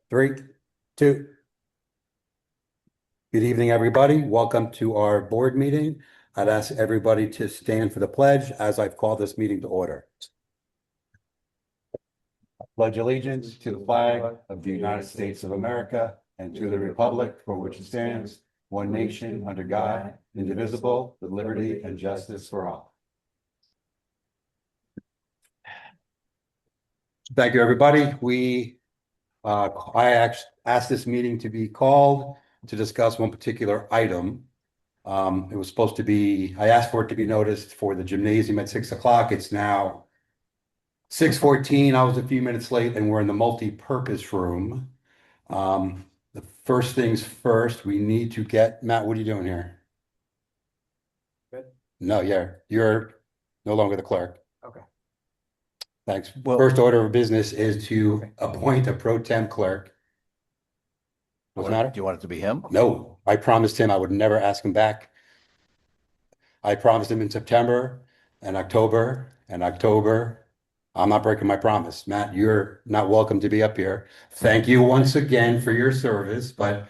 Three, two. Good evening, everybody. Welcome to our board meeting. I'd ask everybody to stand for the pledge as I've called this meeting to order. I pledge allegiance to the flag of the United States of America and to the republic for which it stands, one nation under God, indivisible, with liberty and justice for all. Thank you, everybody. I asked this meeting to be called to discuss one particular item. It was supposed to be, I asked for it to be noticed for the gymnasium at 6 o'clock. It's now 6:14. I was a few minutes late and we're in the multi-purpose room. The first things first, we need to get, Matt, what are you doing here? Good. No, yeah, you're no longer the clerk. Okay. Thanks. Well, first order of business is to appoint a pro tem clerk. What's the matter? Do you want it to be him? No, I promised him I would never ask him back. I promised him in September and October and October. I'm not breaking my promise. Matt, you're not welcome to be up here. Thank you once again for your service, but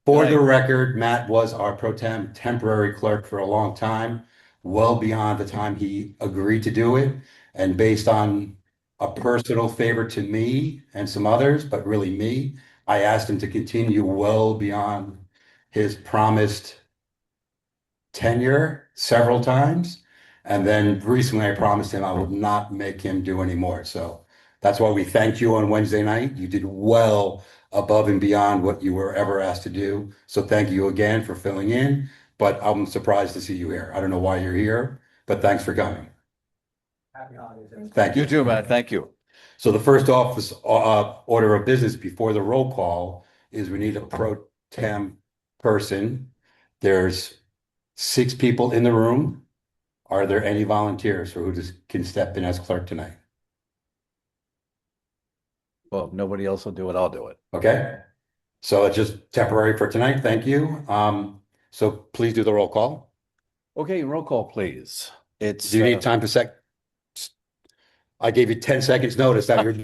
for the record, Matt was our pro tem temporary clerk for a long time, well beyond the time he agreed to do it. And based on a personal favor to me and some others, but really me, I asked him to continue well beyond his promised tenure several times. And then recently I promised him I would not make him do any more. So that's why we thanked you on Wednesday night. You did well above and beyond what you were ever asked to do. So thank you again for filling in, but I'm surprised to see you here. I don't know why you're here, but thanks for coming. Thank you. You too, man. Thank you. So the first office order of business before the roll call is we need a pro tem person. There's 6 people in the room. Are there any volunteers for who can step in as clerk tonight? Well, if nobody else will do it, I'll do it. Okay. So it's just temporary for tonight. Thank you. So please do the roll call. Okay, roll call, please. Do you need time to I gave you 10 seconds notice that you're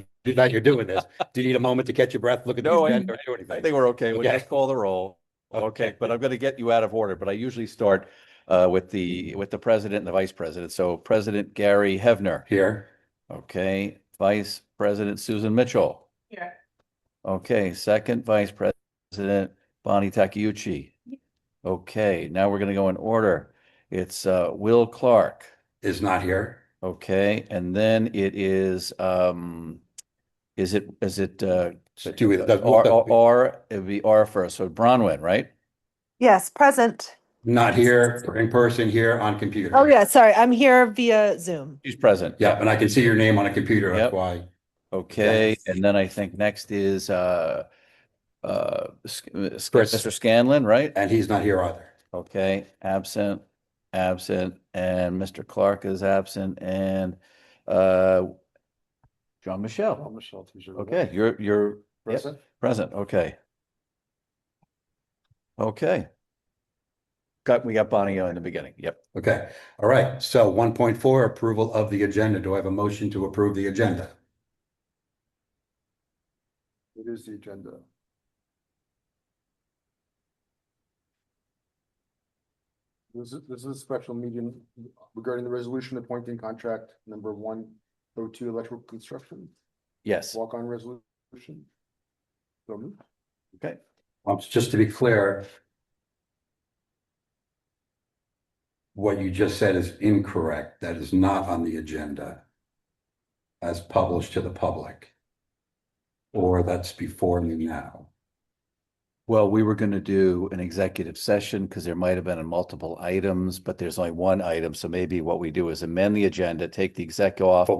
doing this. Do you need a moment to catch your breath, look at No, these I men, or do anything? think we're okay. We'll just call the roll. Okay, but I'm going to get you out of order. But I usually start with the president and the vice president. So President Gary Hevner. Here. Okay. Vice President Susan Mitchell. Here. Okay. Second Vice President Bonnie Takeuchi. Okay. Now we're going to go in order. It's Will Clark. Is not here. Okay. And then it is it R, it would be R first. So Bronwyn, right? Yes, present. Not here in person, here on computer. Oh yeah, sorry, I'm here via Zoom. She's present. Yeah, and I can see your name on a computer. Yep. That's why. Okay. Yes. And then I think next is Mr. Scanlon, right? And he's not here either. Okay. Absent, and Mr. Clark is absent, and John Michelle. Okay, you're Present. Yep, present. Okay. Okay. We got Bonnie in the beginning. Yep. Okay. All right. So 1.4, approval of the agenda. Do I have a motion to approve the agenda? It is the agenda. This is a special meeting regarding the resolution appointing contract number 102 electrical construction. Yes. Walk-on resolution. So moved. Okay. Just to be clear, what you just said is incorrect. That is not on the agenda as published to the public, or that's before me now. Well, we were going to do an executive session because there might have been multiple items, but there's only one item. So maybe what we do is amend the agenda, take the exec off. But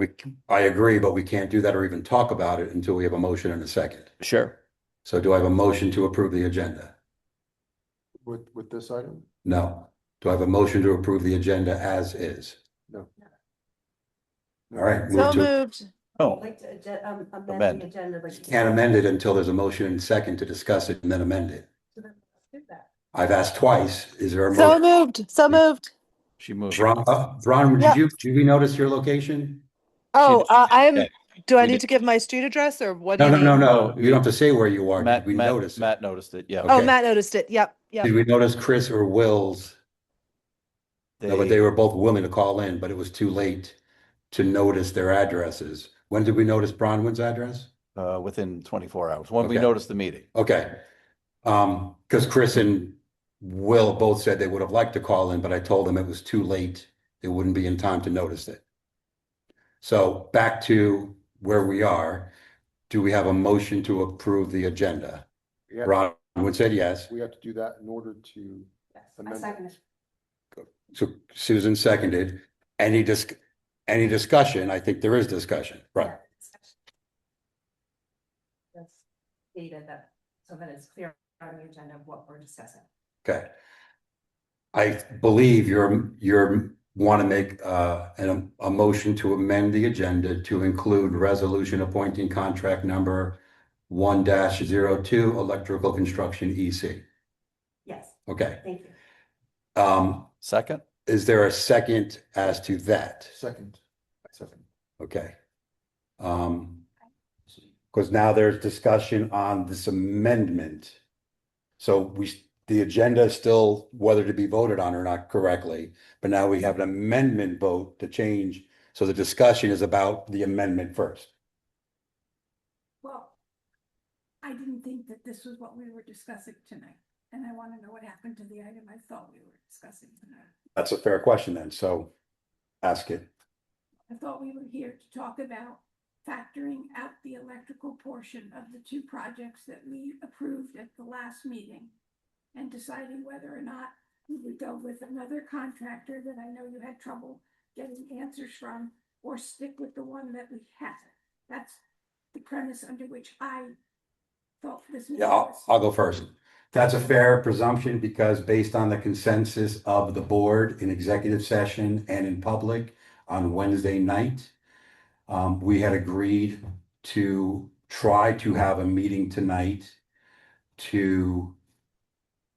I agree, but we can't do that or even talk about it until we have a motion and a second. Sure. So do I have a motion to approve the agenda? With this item? No. Do I have a motion to approve the agenda as is? No. All right. So moved. Oh, Like to amend Amend. the agenda. Like You can't amend it until there's a motion and second to discuss it and then amend it. So then let's do that. I've asked twice. Is there a So motion? moved. So moved. she moved. Ron, Yeah. did you notice your location? Oh, I'm Okay. Do I We need did- to give my street address or what do No, you no, need? no, No, no. You don't have to say where you are. Did Matt, we notice it? Matt noticed it, yeah. Oh, Okay. Matt noticed it. Yep, yep. Did we notice Chris or Will's? No, but they were both willing to call in, but it was too late to notice their addresses. When did we notice Bronwyn's address? Within 24 hours, when we Okay. noticed the meeting. Okay. Because Chris and Will both said they would have liked to call in, but I told them it was too late. It wouldn't be in time to notice it. So back to where we are. Do we have a motion to approve the agenda? We have, Bronwyn said yes. we have to do that in order to Yes, I amend it. second it. So Susan seconded. Any discussion? I think there is discussion, right? Yeah, discussion. That's dated that, so that it's clear on the agenda of what we're discussing. Okay. I believe you're want to make a motion to amend the agenda to include resolution appointing contract number 1-02 electrical construction EC. Yes, Okay. thank you. Second? Is there a second as to that? Second. Second. Okay. Because now there's discussion on this amendment. So the agenda is still whether to be voted on or not correctly, but now we have an amendment vote to change. So the discussion is about the amendment first. Well, I didn't think that this was what we were discussing tonight, and I want to know what happened to the item I thought we were discussing tonight. That's a fair question then, so ask it. I thought we were here to talk about factoring out the electrical portion of the two projects that we approved at the last meeting and deciding whether or not we would go with another contractor that I know you had trouble getting answers from, or stick with the one that we had. That's the premise under which I thought this meeting Yeah, was. I'll go first. That's a fair presumption because based on the consensus of the board in executive session and in public on Wednesday night, we had agreed to try to have a meeting tonight to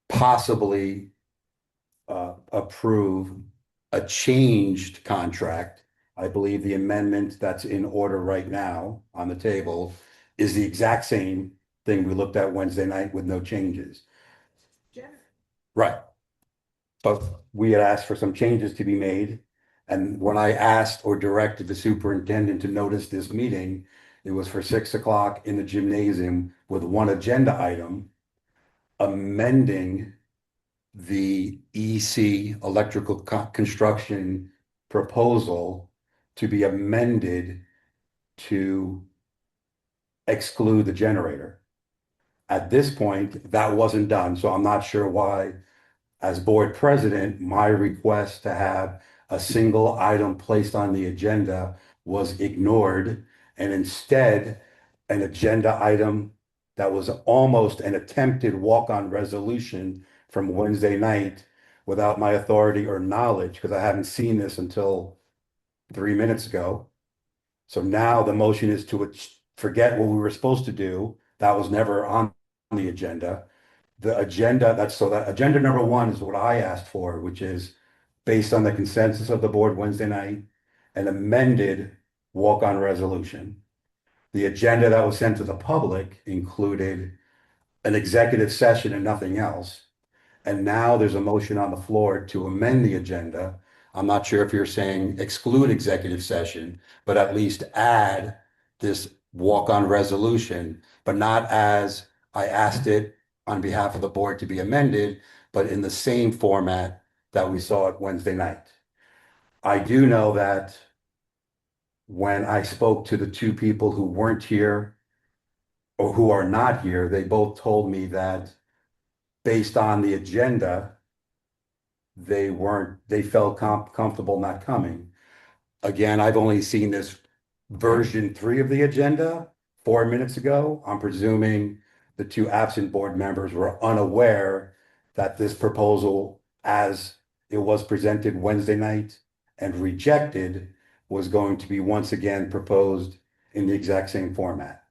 possibly approve a changed contract. I believe the amendment that's in order right now on the table is the exact same thing we looked at Wednesday night with no changes. Jennifer. Right. But we had asked for some changes to be made. And when I asked or directed the superintendent to notice this meeting, it was for 6 o'clock in the gymnasium with one agenda item amending the EC electrical construction proposal to be amended to exclude the generator. At this point, that wasn't done, so I'm not sure why, as board president, my request to have a single item placed on the agenda was ignored, and instead, an agenda item that was almost an attempted walk-on resolution from Wednesday night without my authority or knowledge, because I haven't seen this until 3 minutes ago. So now the motion is to forget what we were supposed to do. That was never on the agenda. The agenda, that agenda number one is what I asked for, which is based on the consensus of the board Wednesday night, an amended walk-on resolution. The agenda that was sent to the public included an executive session and nothing else. And now there's a motion on the floor to amend the agenda. I'm not sure if you're saying exclude executive session, but at least add this walk-on resolution, but not as I asked it on behalf of the board to be amended, but in the same format that we saw it Wednesday night. I do know that when I spoke to the two people who weren't here or who are not here, they both told me that based on the agenda, they felt comfortable not coming. Again, I've only seen this version 3 of the agenda 4 minutes ago. I'm presuming the two absent board members were unaware that this proposal, as it was presented Wednesday night and rejected, was going to be once again proposed in the exact same format.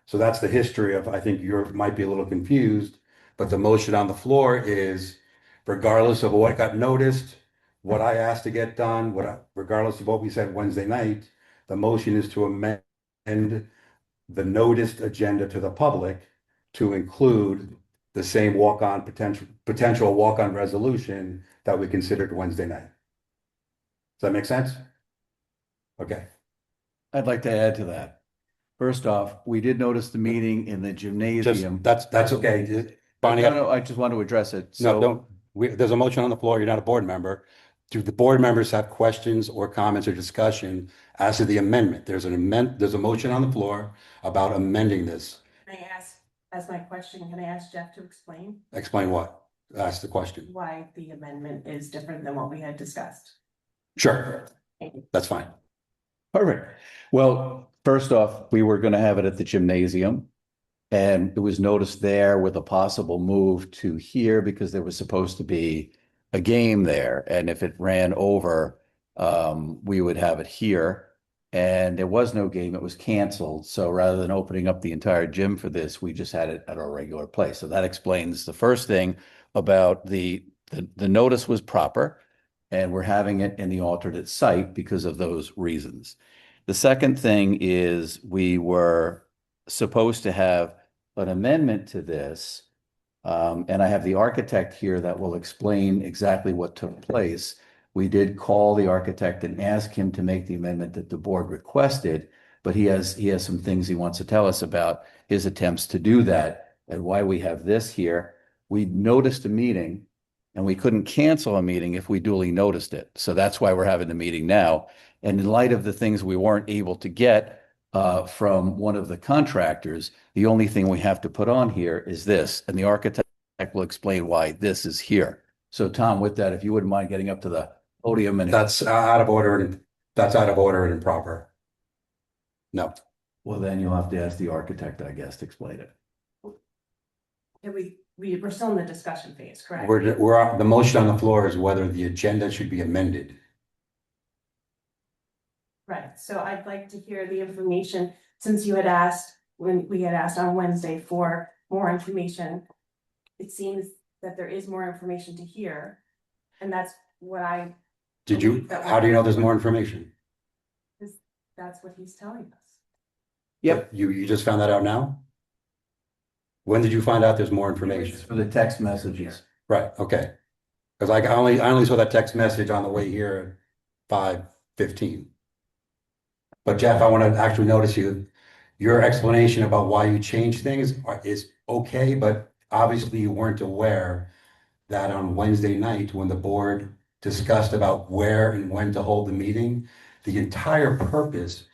So that's the history of, I think you might be a little confused, but the motion on the floor is regardless of what got noticed, what I asked to get done, regardless of what we said Wednesday night, the motion is to amend and the noticed agenda to the public to include the same walk-on potential walk-on resolution that we considered Wednesday night. Does that make sense? Okay, I'd like to add to that. First off, we did notice the meeting in the just, gymnasium. that's okay. Bonnie, No, I just want to address it. no, So don't, there's a motion on the floor. You're not a board member. Do the board members have questions or comments or discussion as to the amendment? There's a motion on the floor about amending this. Can I ask, as my question, can I ask Jeff to explain Explain what? Ask the question. why the amendment is different than what we had discussed? Sure, Thank you. that's fine. perfect. Well, first off, we were going to have it at the gymnasium. And it was noticed there with a possible move to here because there was supposed to be a game there. And if it ran over, we would have it here. And there was no game, it was canceled. So rather than opening up the entire gym for this, we just had it at our regular place. So that explains the first thing about the notice was proper. And we're having it in the alternate site because of those reasons. The second thing is we were supposed to have an amendment to this. And I have the architect here that will explain exactly what took place. We did call the architect and ask him to make the amendment that the board requested, but he has some things he wants to tell us about his attempts to do that and why we have this here. We noticed a meeting and we couldn't cancel a meeting if we duly noticed it. So that's why we're having the meeting now. And in light of the things we weren't able to get from one of the contractors, the only thing we have to put on here is this, and the architect will explain why this is here. So Tom, with that, if you wouldn't mind getting up to the podium and That's out of order and that's out of order and improper. No, well, then you'll have to ask the architect, I guess, to explain it. Yeah, we're still in the discussion phase, correct? the motion on the floor is whether the agenda should be amended. Right, so I'd like to hear the information, since you had asked, when we had asked on Wednesday for more information. It seems that there is more information to hear, and that's what How do you know there's more information? that's what he's telling us. Yep. You just found that out now? When did you find out there's more information? For the text messages. Right, okay. Because I only saw that text message on the way here at 5:15. But Jeff, I want to actually notice your explanation about why you changed things is okay, but obviously you weren't aware that on Wednesday night, when the board discussed about where and when to hold the meeting, the entire purpose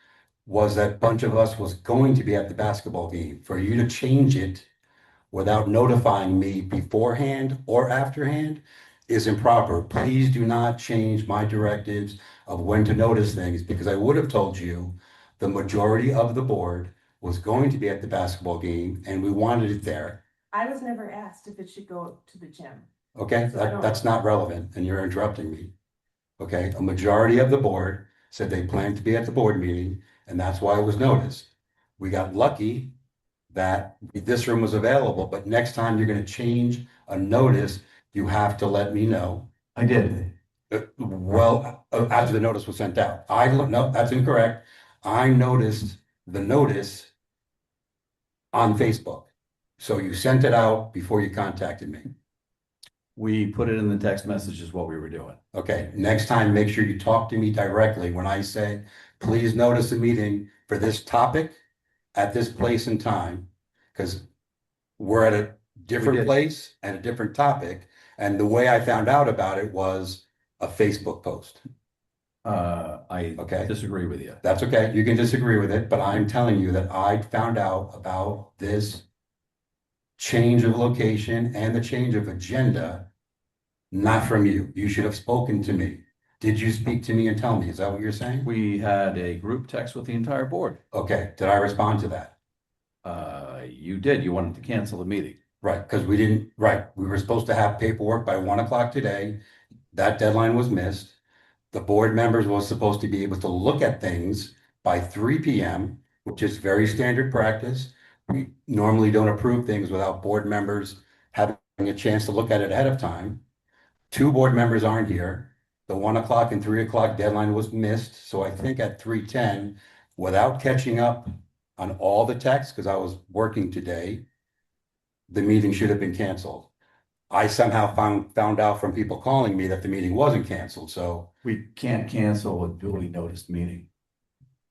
was that bunch of us was going to be at the basketball game. For you to change it without notifying me beforehand or afterhand is improper. Please do not change my directives of when to notice things, because I would have told you the majority of the board was going to be at the basketball game and we wanted it there. I was never asked if it should go to the gym. Okay, that's not relevant and you're interrupting me. Okay, a majority of the board said they planned to be at the board meeting and that's why it was noticed. We got lucky that this room was available, but next time you're going to change a notice, you have to let me know. I did. After the notice was sent out. No, that's incorrect. I noticed the notice on Facebook. So you sent it out before you contacted me. We put it in the text message is what we were doing. Okay, next time, make sure you talk to me directly when I say, please notice a meeting for this topic at this place and time, because we're at a different place and a different topic. And the way I found out about it was a Facebook post. I Okay. disagree with you. That's okay. You can disagree with it, but I'm telling you that I found out about this change of location and the change of agenda, not from you. You should have spoken to me. Did you speak to me and tell me? Is that what you're saying? We had a group text with the entire board. Okay. Did I respond to that? You did. You wanted to cancel the meeting. Right, because we didn't, right. We were supposed to have paperwork by 1 o'clock today. That deadline was missed. The board members was supposed to be able to look at things by 3 p.m., which is very standard practice. We normally don't approve things without board members having a chance to look at it ahead of time. 2 board members aren't here. The 1 o'clock and 3 o'clock deadline was missed. So I think at 3:10, without catching up on all the texts, because I was working today, the meeting should have been canceled. I somehow found out from people calling me that the meeting wasn't canceled, so We can't cancel a duly noticed meeting.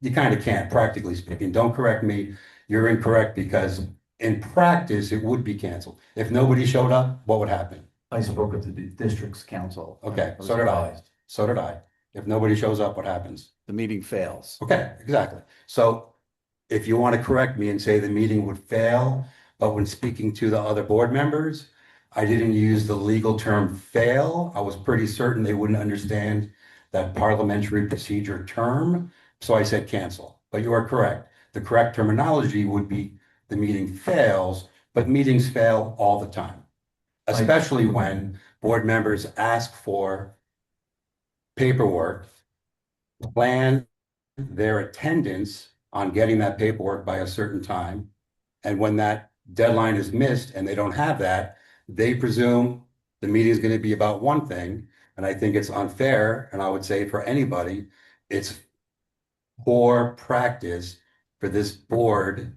you kind of can't, practically speaking. Don't correct me. You're incorrect because in practice, it would be canceled. If nobody showed up, what would happen? I spoke with the district's council. Okay, was so did I. advised. So did I. If nobody shows up, what happens? The meeting fails. Okay, exactly. So if you want to correct me and say the meeting would fail, but when speaking to the other board members, I didn't use the legal term fail. I was pretty certain they wouldn't understand that parliamentary procedure term. So I said cancel, but you are correct. The correct terminology would be the meeting fails, but meetings fail all the time. Especially when board members ask for paperwork, plan their attendance on getting that paperwork by a certain time. And when that deadline is missed and they don't have that, they presume the meeting is going to be about one thing. And I think it's unfair. And I would say for anybody, it's poor practice for this board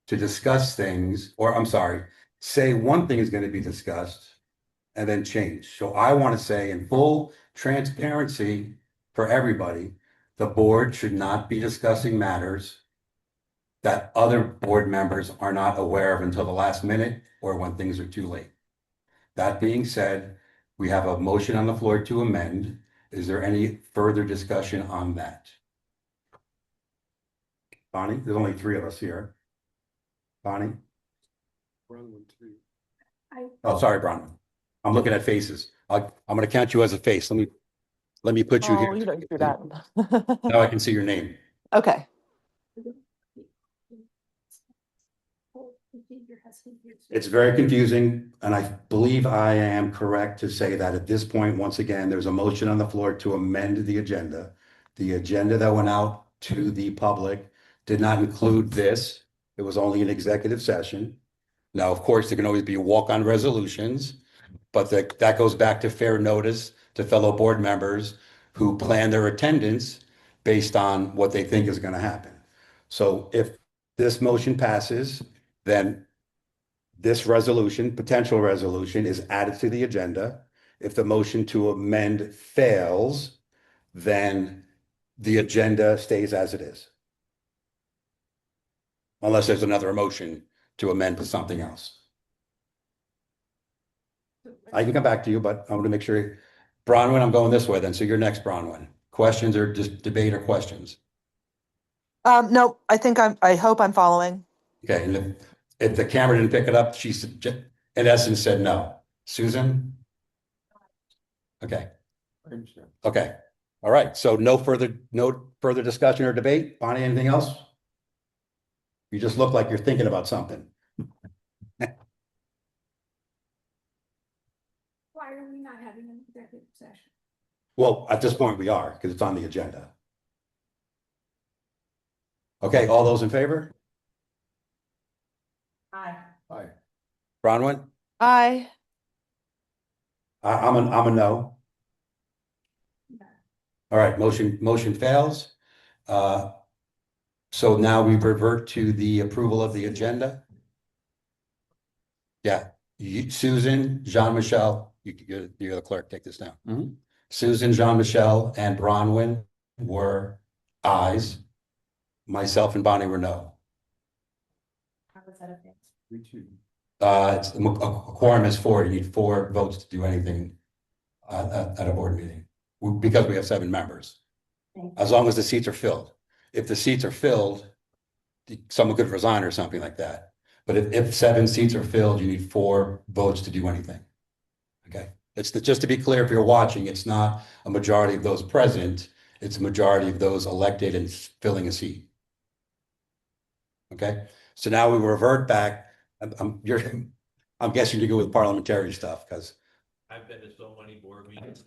to discuss things, or I'm sorry, say one thing is going to be discussed and then change. So I want to say in full transparency for everybody, the board should not be discussing matters that other board members are not aware of until the last minute or when things are too late. That being said, we have a motion on the floor to amend. Is there any further discussion on that? Bonnie, there's only three of us here. Bonnie? Oh, sorry, Bronwyn. I'm looking at faces. I'm going to count you as a face. Let me put you Oh, here. you don't do that. Now I can see your name. Okay. It's very confusing, and I believe I am correct to say that at this point, once again, there's a motion on the floor to amend the agenda. The agenda that went out to the public did not include this. It was only an executive session. Now, of course, there can always be walk-on resolutions, but that goes back to fair notice to fellow board members who plan their attendance based on what they think is going to happen. So if this motion passes, then this resolution, potential resolution, is added to the agenda. If the motion to amend fails, then the agenda stays as it is. Unless there's another motion to amend to something else. I can come back to you, but I want to make sure. Bronwyn, I'm going this way then. So you're next, Bronwyn. Questions or just debate or questions? No, I hope I'm following. Okay, and if the camera didn't pick it up, she said, in essence said no. Susan? Okay, I understand. okay. All right, so no further discussion or debate. Bonnie, anything else? You just look like you're thinking about something. Why are we not having an executive session? Well, at this point we are, because it's on the agenda. Okay, all those in favor? Aye. Aye. Bronwyn? Aye. I'm a no. All right, motion fails. So now we revert to the approval of the agenda. Yeah, Susan, Jean-Michel, you're the clerk, take this down. Susan, Jean-Michel, and Bronwyn were ayes. Myself and Bonnie were no. How was that okay? 3-2. A quorum is 4. You need 4 votes to do anything at a board meeting because we have 7 members. Thank you. As long as the seats are filled. If the seats are filled, someone could resign or something like that. But if 7 seats are filled, you need 4 votes to do anything. Okay, just to be clear, if you're watching, it's not a majority of those present. It's a majority of those elected and filling a seat. Okay, so now we revert back. I'm guessing you go with parliamentary stuff because I've been to so many board meetings.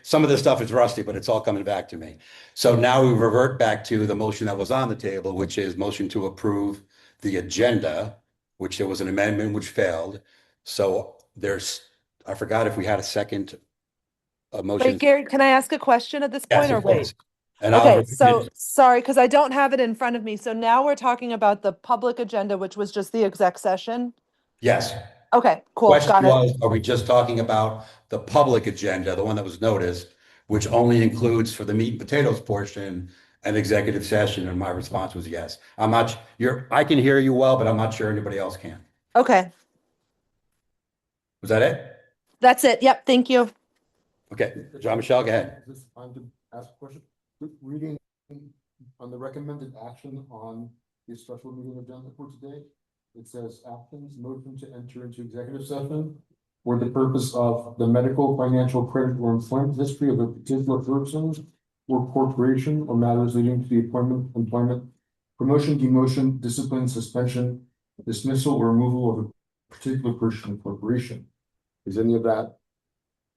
some of this stuff is rusty, but it's all coming back to me. So now we revert back to the motion that was on the table, which is motion to approve the agenda, which there was an amendment which failed. So I forgot if we had a second motion. Wait, Gary, can I ask a question at this Yes, point or of course. wait? And I'll Okay, repeat so it. sorry, because I don't have it in front of me. So now we're talking about the public agenda, which was just the exec session. Yes. Okay, cool, Question got it. was, are we just talking about the public agenda, the one that was noticed, which only includes for the meat and potatoes portion an executive session? And my response was yes. I'm not, I can hear you well, but I'm not sure anybody else can. Okay, Was that it? that's it. Yep, thank you. Okay, John Michelle, go ahead. Is this time to ask a question? Reading on the recommended action on the special meeting agenda for today, it says actions, motion to enter into executive session for the purpose of the medical, financial, credit, or employment history of a particular person or corporation or matters leading to the appointment, employment, promotion, demotion, discipline, suspension, dismissal, or removal of a particular person or corporation. Is any of that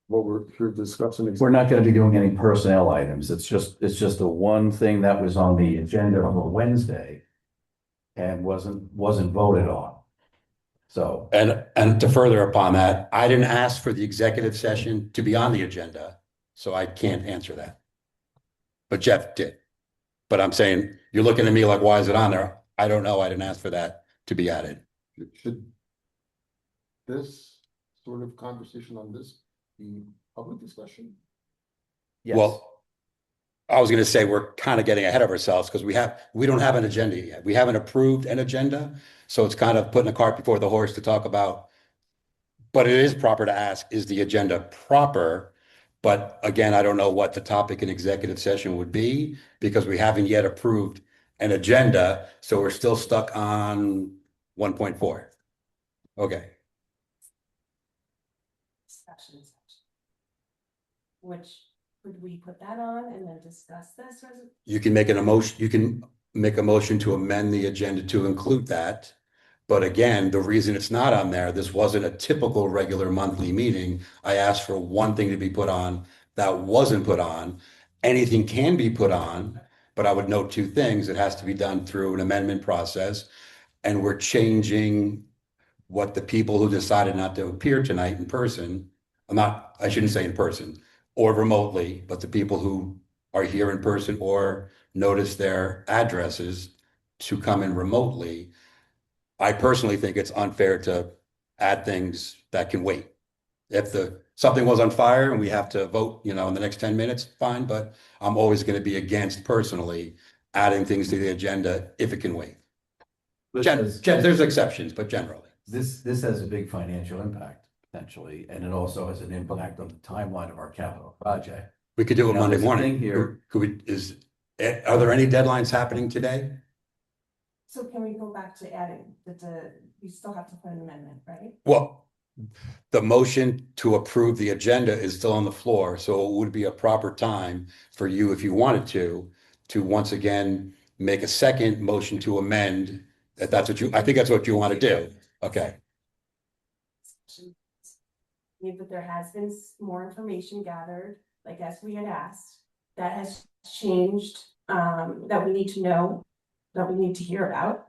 what we're here discussing? We're not going to be doing any personnel items. It's just the one thing that was on the agenda for Wednesday and wasn't voted on. So, And to further upon that, I didn't ask for the executive session to be on the agenda, so I can't answer that. But Jeff did. But I'm saying, you're looking at me like, why is it on there? I don't know. I didn't ask for that to be added. Should this sort of conversation on this be public discussion? yes. Well, I was gonna say we're kind of getting ahead of ourselves because we don't have an agenda yet. We haven't approved an agenda. So it's kind of putting the cart before the horse to talk about. But it is proper to ask, is the agenda proper? But again, I don't know what the topic in executive session would be because we haven't yet approved an agenda. So we're still stuck on 1.4. Okay. Discussion section. Which, would we put that on and then discuss this? You can make an emotion, you can make a motion to amend the agenda to include that. But again, the reason it's not on there, this wasn't a typical regular monthly meeting. I asked for one thing to be put on that wasn't put on. Anything can be put on, but I would note two things. It has to be done through an amendment process. And we're changing what the people who decided not to appear tonight in person, I shouldn't say in person, or remotely, but the people who are here in person or notice their addresses to come in remotely. I personally think it's unfair to add things that can wait. If something was on fire and we have to vote, in the next 10 minutes, fine, but I'm always going to be against personally adding things to the agenda if it can wait. There's exceptions, but generally. This has a big financial impact potentially, and it also has an impact on the timeline of our capital project. We could do it Now, Monday there's a morning. thing here- Are there any deadlines happening today? So can we go back to adding we still have to put an amendment, right? Well, the motion to approve the agenda is still on the floor, so it would be a proper time for you, if you wanted to once again make a second motion to amend. I think that's what you want to do. Okay. But there has been more information gathered, like as we had asked, that has changed, that we need to know, that we need to hear about,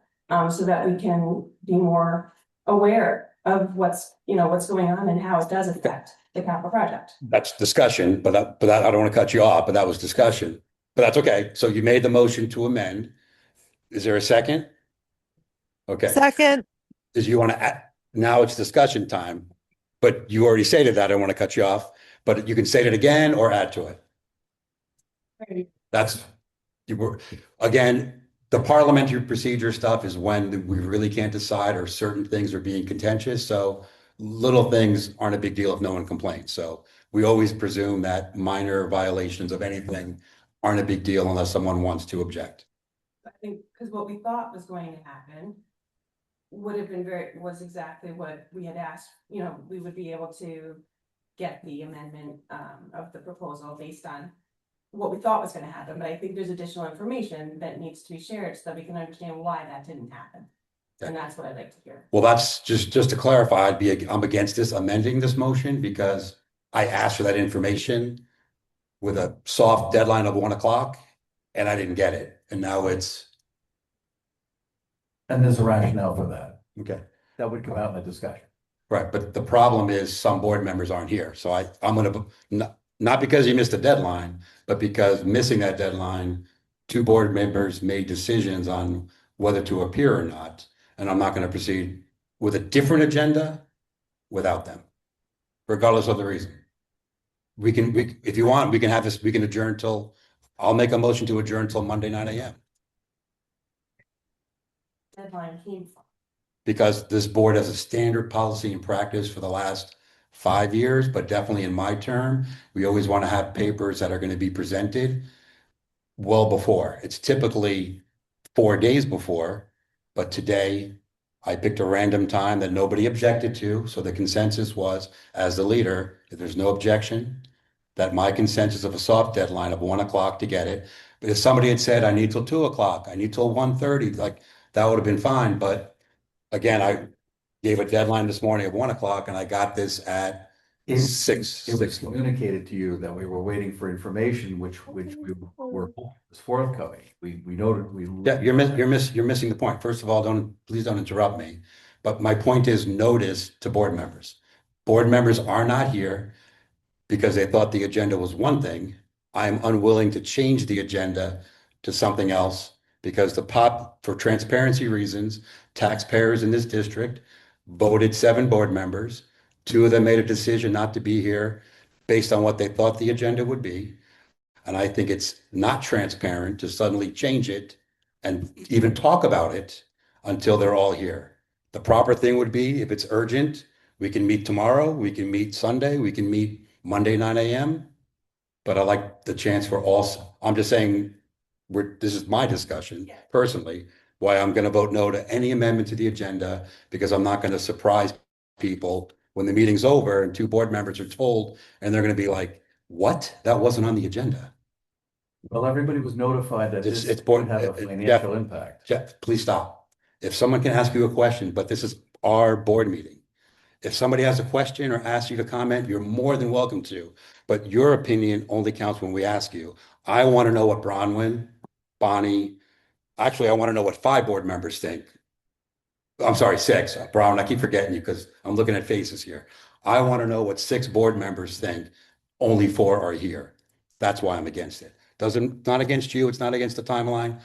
so that we can be more aware of what's going on and how it does affect the capital project. That's discussion, but I don't want to cut you off, but that was discussion. But that's okay. So you made the motion to amend. Is there a second? Okay. Second, Is you want to add, now it's discussion time, but you already stated that. I don't want to cut you off, but you can say it again or add to it. Again, the parliamentary procedure stuff is when we really can't decide or certain things are being contentious. So little things aren't a big deal if no one complains. So we always presume that minor violations of anything aren't a big deal unless someone wants to object. I think, because what we thought was going to happen was exactly what we had asked, we would be able to get the amendment of the proposal based on what we thought was going to happen, but I think there's additional information that needs to be shared so that we can understand why that didn't happen. Okay. And that's what I'd like to hear. Well, that's just to clarify, I'm against this amending this motion because I asked for that information with a soft deadline of 1 o'clock and I didn't get it. And now it's And there's a rationale for that. okay. That would come out in the discussion. Right, but the problem is some board members aren't here, so I'm gonna, Not because you missed a deadline, but because missing that deadline, two board members made decisions on whether to appear or not. And I'm not going to proceed with a different agenda without them, regardless of the reason. If you want, we can have this, we can adjourn till, I'll make a motion to adjourn till Monday, 9 a.m. Deadline came from. Because this board has a standard policy and practice for the last 5 years, but definitely in my term, we always want to have papers that are going to be presented well before. It's typically 4 days before, but today I picked a random time that nobody objected to. So the consensus was, as the leader, if there's no objection, that my consensus of a soft deadline of 1 o'clock to get it. But if somebody had said, I need till 2 o'clock, I need till 1:30, like that would have been fine. But again, I gave a deadline this morning of 1 o'clock and I got this at six. It was communicated to you that we were waiting for information, which we were was forthcoming. We noted, Yeah, you're missing the point. First of all, please don't interrupt me. But my point is notice to board members. Board members are not here because they thought the agenda was one thing. I am unwilling to change the agenda to something else because for transparency reasons, taxpayers in this district voted 7 board members. 2 of them made a decision not to be here based on what they thought the agenda would be. And I think it's not transparent to suddenly change it and even talk about it until they're all here. The proper thing would be, if it's urgent, we can meet tomorrow, we can meet Sunday, we can meet Monday, 9 a.m. But I like the chance for all, I'm just saying, this is my discussion personally, why I'm going to vote no to any amendment to the agenda, because I'm not going to surprise people when the meeting's over and 2 board members are told, and they're going to be like, what? That wasn't on the agenda. well, everybody was notified that It's this board, would have a Jeff, financial impact. Jeff, please stop. If someone can ask you a question, but this is our board meeting. If somebody has a question or asks you to comment, you're more than welcome to. But your opinion only counts when we ask you. I want to know what Bronwyn, Bonnie, actually, I want to know what 5 board members think. I'm sorry, 6. Brown, I keep forgetting you because I'm looking at faces here. I want to know what 6 board members think. Only 4 are here. That's why I'm against it. Not against you. It's not against the timeline.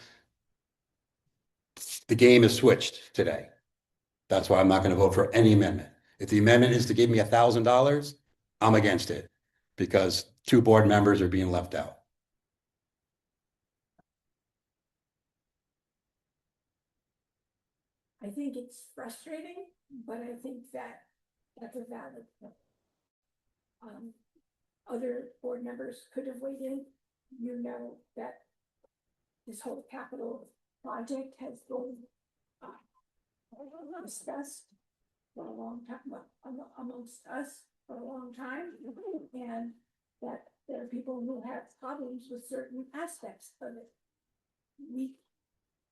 The game is switched today. That's why I'm not going to vote for any amendment. If the amendment is to give me $1,000, I'm against it because 2 board members are being left out. I think it's frustrating, but I think that that's a valid point. Other board members could have weighed in. You know that this whole capital project has been discussed for a long time, well, amongst us for a long time, and that there are people who have problems with certain aspects of it.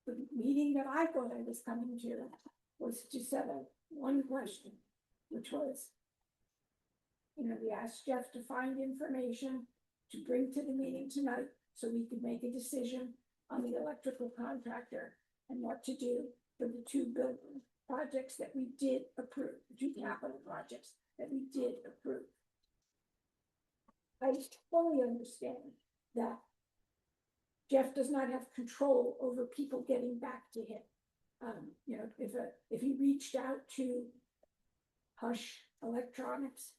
The meeting that I thought I was coming to was to settle one question, which was, we asked Jeff to find information to bring to the meeting tonight so we could make a decision on the electrical contractor and what to do for the 2 building projects that we did approve, the 2 capital projects that we did approve. I fully understand that Jeff does not have control over people getting back to him. If he reached out to Hush Electronics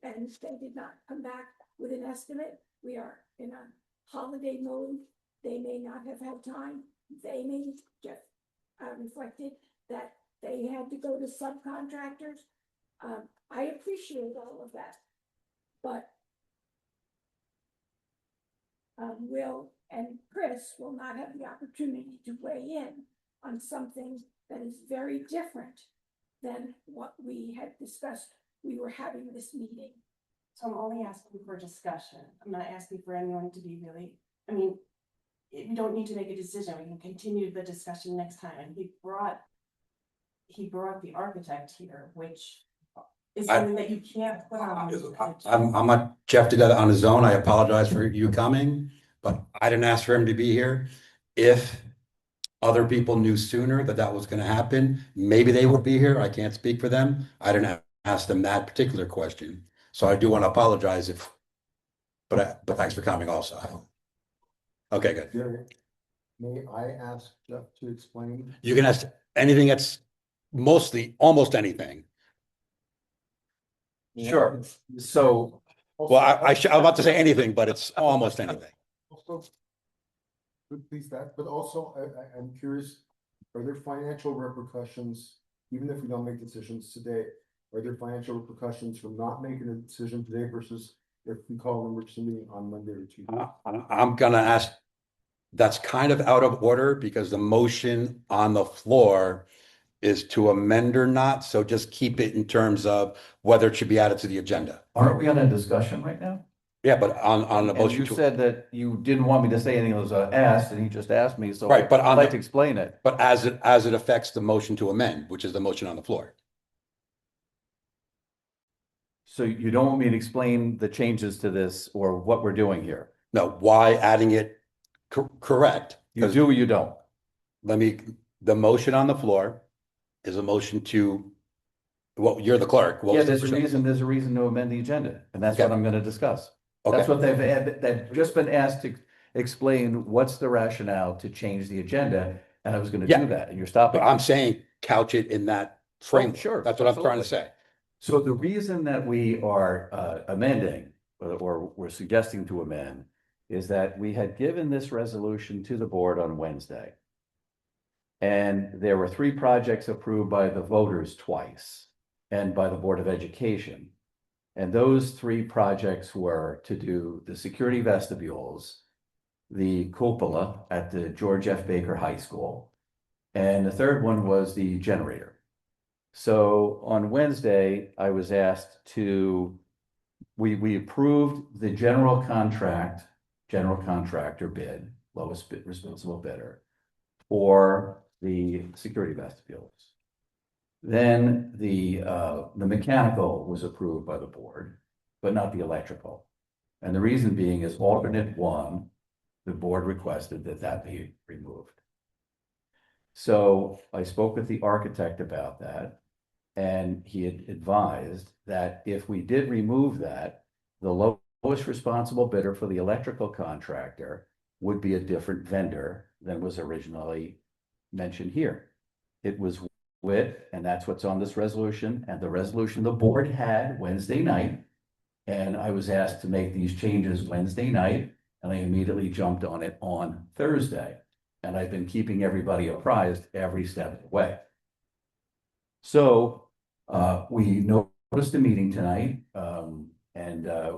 and they did not come back with an estimate, we are in a holiday mode. They may not have had time. They may Jeff reflected that they had to go to subcontractors. I appreciate all of that, but Will and Chris will not have the opportunity to weigh in on something that is very different than what we had discussed. We were having this meeting. So I'm only asking for discussion. I'm not asking for anyone to be really, we don't need to make a decision. We can continue the discussion next time. And he brought the architect here, which is something that you can't put on. I'm not, Jeff did that on his own. I apologize for you coming, but I didn't ask for him to be here. If other people knew sooner that was going to happen, maybe they would be here. I can't speak for them. I didn't ask them that particular question. So I do want to apologize if but thanks for coming also. Okay, good. Jerry, may I ask Jeff to explain? You can ask anything that's mostly, almost anything. Sure. So, Well, I'm about to say anything, but it's almost anything. Also, please that, but also I'm curious, are there financial repercussions, even if we don't make decisions today? Are there financial repercussions from not making a decision today versus if we call an emergency meeting on Monday or Tuesday? I'm gonna ask, that's kind of out of order because the motion on the floor is to amend or not, so just keep it in terms of whether it should be added to the agenda. aren't we on a discussion right now? Yeah, but on the And motion you to, said that you didn't want me to say anything that was asked, and he just asked me, so Right, but I'd on like the- to explain it. but as it affects the motion to amend, which is the motion on the floor. So you don't want me to explain the changes to this or what we're doing here? No, why adding it correct? You do or you don't? The motion on the floor is a motion to, well, you're the clerk. What Yeah, was the there's a reason to amend the agenda, and that's what Okay. I'm gonna discuss. Okay. That's what they've just been asked to explain what's the rationale to change the agenda, and I was gonna Yeah. do that, and you're But stopping. I'm saying couch it in that frame. sure, That's what I'm trying to absolutely. say. So the reason that we are amending, or we're suggesting to amend, is that we had given this resolution to the board on Wednesday. And there were 3 projects approved by the voters twice and by the Board of Education. And those 3 projects were to do the security vestibules, the cupola at the George F. Baker High School, and the third one was the generator. So on Wednesday, I was asked to, we approved the general contractor bid, lowest bid, responsible bidder, for the security vestibules. Then the mechanical was approved by the board, but not the electrical. And the reason being is alternate 1, the board requested that be removed. So I spoke with the architect about that. And he had advised that if we did remove that, the lowest responsible bidder for the electrical contractor would be a different vendor than was originally mentioned here. It was WIT, and that's what's on this resolution, and the resolution the board had Wednesday night. And I was asked to make these changes Wednesday night, and I immediately jumped on it on Thursday. And I've been keeping everybody apprised every step of the way. So we noticed the meeting tonight, and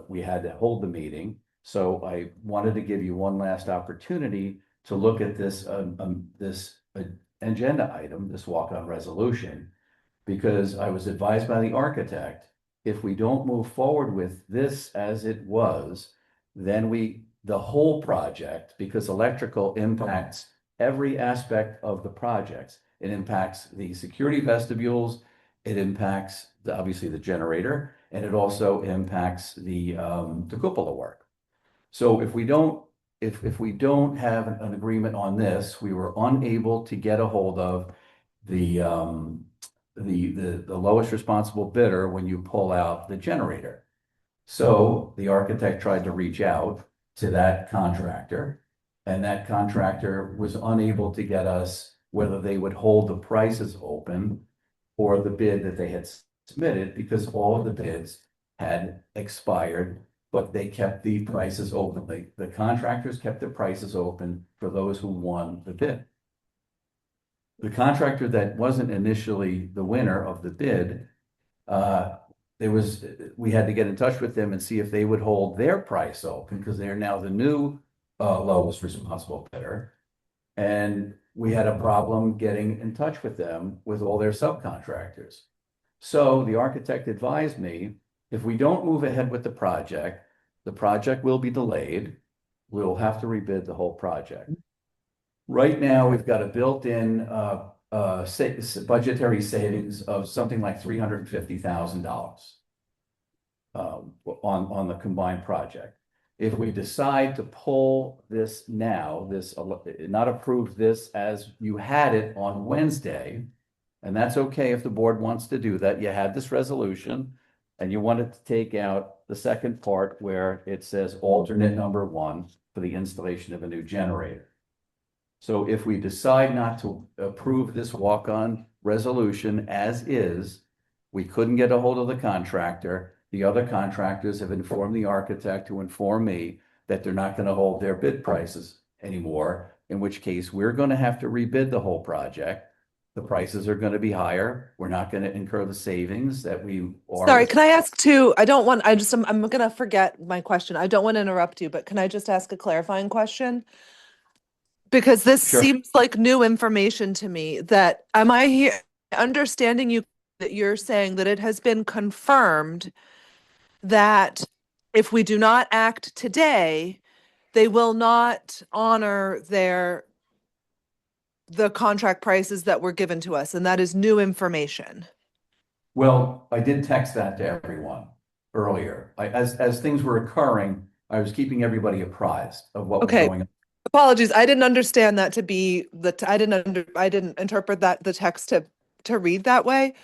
we had to hold the meeting. So I wanted to give you one last opportunity to look at this agenda item, this walk-on resolution, because I was advised by the architect, if we don't move forward with this as it was, then the whole project, because electrical impacts every aspect of the projects. It impacts the security vestibules, it impacts obviously the generator, and it also impacts the cupola work. So if we don't have an agreement on this, we were unable to get a hold of the lowest responsible bidder when you pull out the generator. So the architect tried to reach out to that contractor, and that contractor was unable to get us whether they would hold the prices open for the bid that they had submitted, because all of the bids had expired, but they kept the prices open. The contractors kept the prices open for those who won the bid. The contractor that wasn't initially the winner of the bid, we had to get in touch with them and see if they would hold their price open, because they're now the new lowest responsible bidder. And we had a problem getting in touch with them with all their subcontractors. So the architect advised me, if we don't move ahead with the project will be delayed. We'll have to rebid the whole project. Right now, we've got a built-in budgetary savings of something like $350,000 on the combined project. If we decide to pull this now, not approve this as you had it on Wednesday, and that's okay if the board wants to do that, you had this resolution, And you wanted to take out the second part where it says alternate number 1 for the installation of a new generator. So if we decide not to approve this walk-on resolution as is, we couldn't get a hold of the contractor. The other contractors have informed the architect to inform me that they're not going to hold their bid prices anymore, in which case we're going to have to rebid the whole project. The prices are going to be higher. We're not going to incur the savings that we are. Sorry, can I ask two? I'm gonna forget my question. I don't want to interrupt you, but can I just ask a clarifying question? Because this Sure. seems like new information to me. That am I here understanding you that you're saying that it has been confirmed that if we do not act today, they will not honor the contract prices that were given to us, and that is new information. Well, I did text that to everyone earlier. As things were occurring, I was keeping everybody apprised of what was Okay. going on. Apologies, I didn't understand that to be I didn't interpret the text to read that way.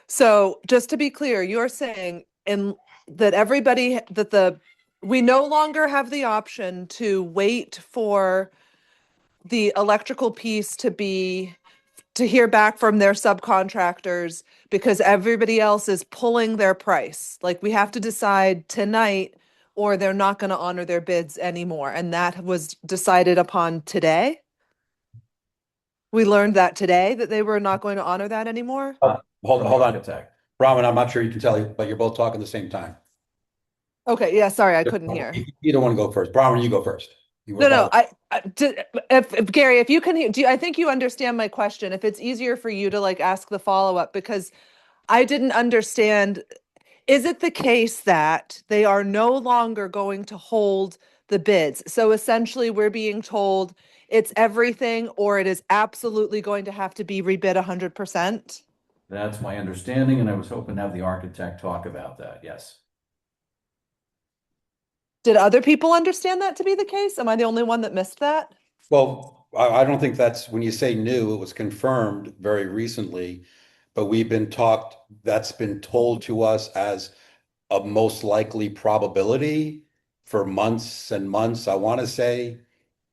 So just to be clear, you're saying in that we no longer have the option to wait for the electrical piece to hear back from their subcontractors because everybody else is pulling their price. Like we have to decide tonight or they're not going to honor their bids anymore. And that was decided upon today. We learned that today that they were not going to honor that anymore. Hold From the on, architect. Brahman, I'm not sure you can tell, but you're both talking at the same time. Okay, yeah, sorry, I couldn't hear. You don't want to go first. Brahman, you go first. You were No, following- if Gary, if you can hear, I think you understand my question. If it's easier for you to like ask the follow-up because I didn't understand. Is it the case that they are no longer going to hold the bids? So essentially, we're being told it's everything or it is absolutely going to have to be rebid 100%. That's my understanding, and I was hoping to have the architect talk about that. Yes. Did other people understand that to be the case? Am I the only one that missed that? Well, I don't think that's when you say new, it was confirmed very recently, but that's been told to us as a most likely probability for months and months. I want to say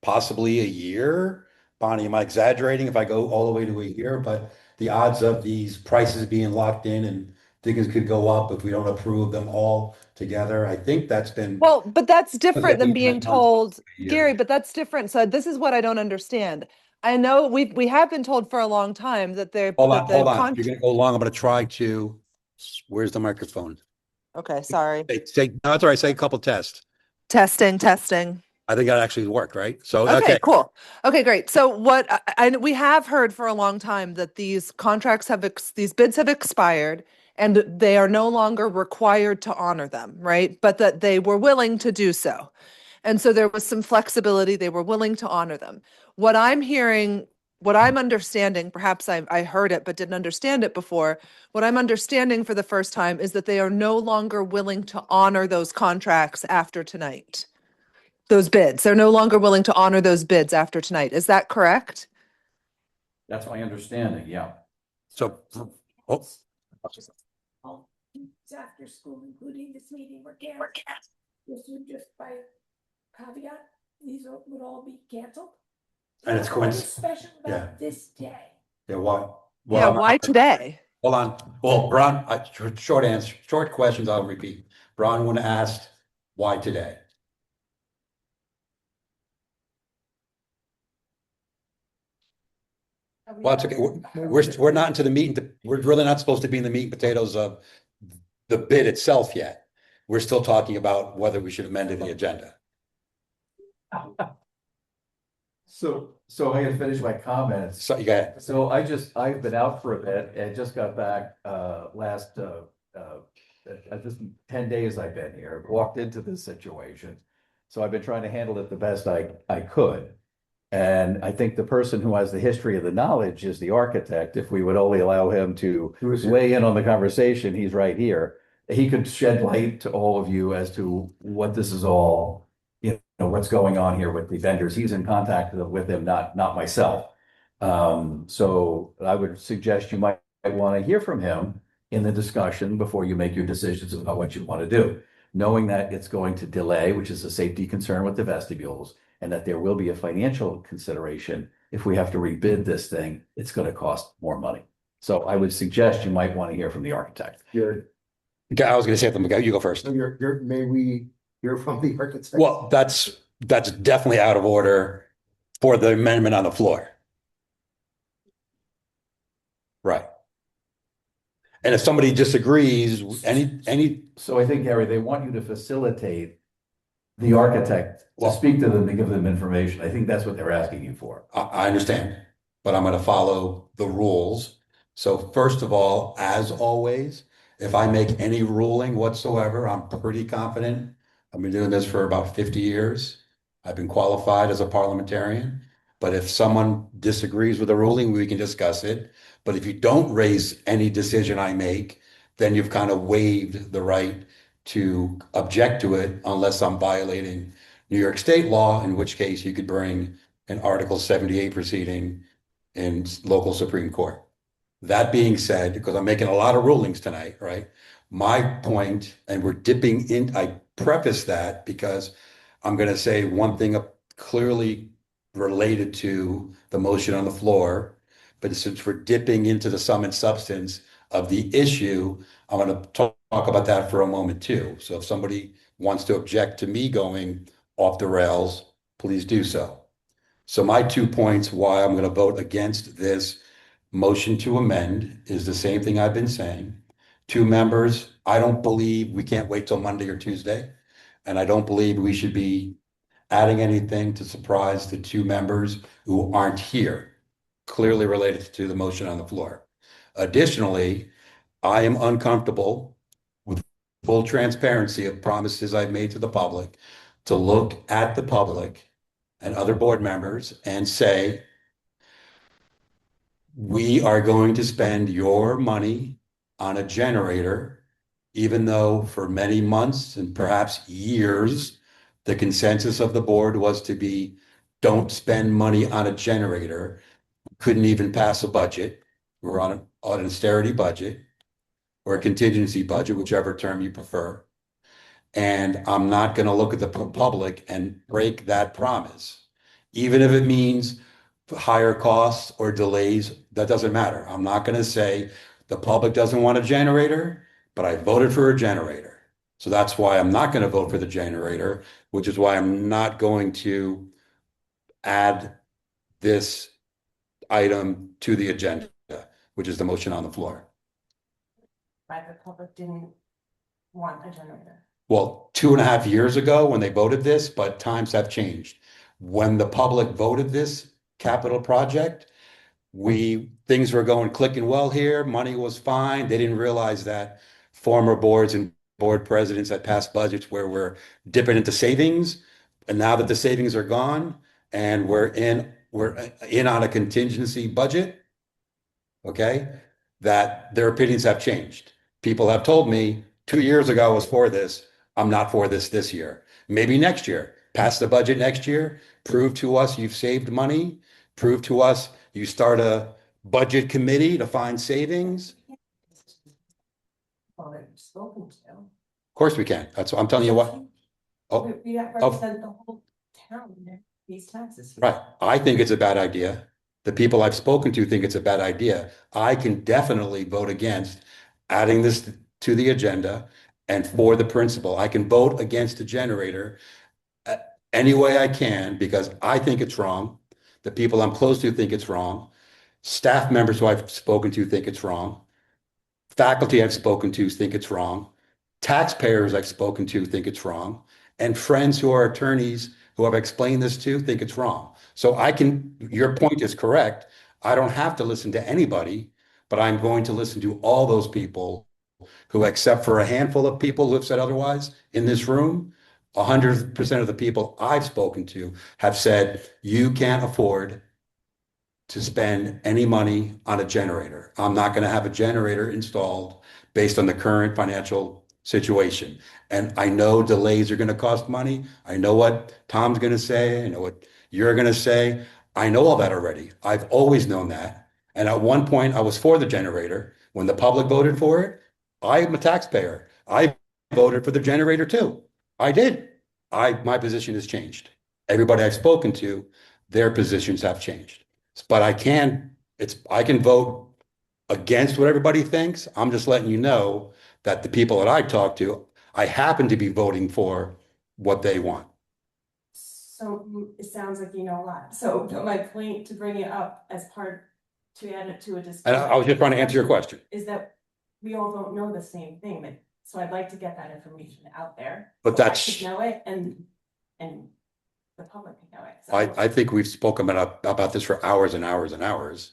possibly a year. Bonnie, am I exaggerating if I go all the way to a year? But the odds of these prices being locked in and things could go up if we don't approve them all together, I think that's been. Well, but that's different than 8, being 9 months, told, a year. Gary, but that's different. So this is what I don't understand. I know we have been told for a long time that Hold on. You're going to go long. I'm going to try to. Where's the microphone? Okay, sorry. No, it's all right. Say a couple tests. Testing. I think that actually worked, right? So, Okay, cool. Okay, great. So we have heard for a long time that these these bids have expired and they are no longer required to honor them, right? But that they were willing to do so. And so there was some flexibility. They were willing to honor them. What I'm hearing, what I'm understanding, perhaps I heard it but didn't understand it before. What I'm understanding for the first time is that they are no longer willing to honor those contracts after tonight. Those bids. They're no longer willing to honor those bids after tonight. Is that correct? That's my understanding. Yeah. So, oh, All students after school, including this meeting, were canceled. This would just by caveat, would all be canceled. and it's What is coincidence. special Yeah. about this day? Yeah, why? Yeah, why today? Hold on. Well, Bron, short answer, short questions, I'll repeat. Bronwyn asked, why today? Well, it's okay. We're not into the meat and we're really not supposed to be in the meat and potatoes of the bid itself yet. We're still talking about whether we should amend the agenda. So I had finished my comments. So you got it. So I've been out for a bit and just got back just 10 days I've been here, walked into this situation. So I've been trying to handle it the best I could. And I think the person who has the history of the knowledge is the architect. If we would only allow him to weigh in on the conversation, he's right here. He could shed light to all of you as to what this is all, what's going on here with the vendors. He's in contact with them, not myself. So I would suggest you might want to hear from him in the discussion before you make your decisions about what you want to do, knowing that it's going to delay, which is a safety concern with the vestibules, and that there will be a financial consideration. If we have to rebid this thing, it's going to cost more money. So I would suggest you might want to hear from the architect. Okay, I was gonna say something, you go first. So may we hear from the architect? Well, that's definitely out of order for the amendment on the floor. Right. And if somebody disagrees, any, So I think, Gary, they want you to facilitate the architect to Well- speak to them, to give them information. I think that's what they're asking you for. I understand, but I'm gonna follow the rules. So first of all, as always, if I make any ruling whatsoever, I'm pretty confident. I've been doing this for about 50 years. I've been qualified as a parliamentarian. But if someone disagrees with the ruling, we can discuss it. But if you don't raise any decision I make, then you've kind of waived the right to object to it unless I'm violating New York state law, in which case you could bring an Article 78 proceeding in local Supreme Court. That being said, because I'm making a lot of rulings tonight, right? My point, and we're dipping in, I preface that because I'm going to say one thing clearly related to the motion on the floor. But since we're dipping into the sum and substance of the issue, I'm going to talk about that for a moment too. So if somebody wants to object to me going off the rails, please do so. So my 2 points why I'm going to vote against this motion to amend is the same thing I've been saying. 2 members, I don't believe we can't wait till Monday or Tuesday. And I don't believe we should be adding anything to surprise the 2 members who aren't here, clearly related to the motion on the floor. Additionally, I am uncomfortable with full transparency of promises I've made to the public to look at the public and other board members and say, we are going to spend your money on a generator, even though for many months and perhaps years, the consensus of the board was to be, don't spend money on a generator. Couldn't even pass a budget. We're on an austerity budget or a contingency budget, whichever term you prefer. And I'm not going to look at the public and break that promise, even if it means higher costs or delays. That doesn't matter. I'm not going to say the public doesn't want a generator, but I voted for a generator. So that's why I'm not going to vote for the generator, which is why I'm not going to add this item to the agenda, which is the motion on the floor. Private public didn't want a generator. Well, 2.5 years ago when they voted this, but times have changed. When the public voted this capital project, things were going clicking well here, money was fine. They didn't realize that former boards and board presidents had passed budgets where we're dipping into savings. And now that the savings are gone and we're in on a contingency budget, okay, that their opinions have changed. People have told me 2 years ago I was for this. I'm not for this year. Maybe next year. Pass the budget next year. Prove to us you've saved money. Prove to us you start a budget committee to find savings. Well, they're spoken to. Of course we can. That's what I'm telling you what. Oh, We represent the whole town, these taxes. right. I think it's a bad idea. The people I've spoken to think it's a bad idea. I can definitely vote against adding this to the agenda and for the principle. I can vote against the generator any way I can because I think it's wrong. The people I'm close to think it's wrong. Staff members who I've spoken to think it's wrong. Faculty I've spoken to think it's wrong. Taxpayers I've spoken to think it's wrong. And friends who are attorneys who I've explained this to think it's wrong. So your point is correct. I don't have to listen to anybody, but I'm going to listen to all those people who, except for a handful of people who have said otherwise in this room, 100% of the people I've spoken to have said, you can't afford to spend any money on a generator. I'm not going to have a generator installed based on the current financial situation. And I know delays are going to cost money. I know what Tom's going to say. I know what you're going to say. I know all that already. I've always known that. And at one point I was for the generator When the public voted for it, I'm a taxpayer. I voted for the generator too. I did. My position has changed. Everybody I've spoken to, their positions have changed. But I can vote against what everybody thinks. I'm just letting you know that the people that I talk to, I happen to be voting for what they want. So it sounds like you know a lot. So but my point to bring it up as part, to add it to a discussion. And I was just trying to answer your question. Is that we all don't know the same thing, but so I'd like to get that information out there. But so that's- I could know it and the public can know it. So I think we've spoken about this for hours and hours and hours,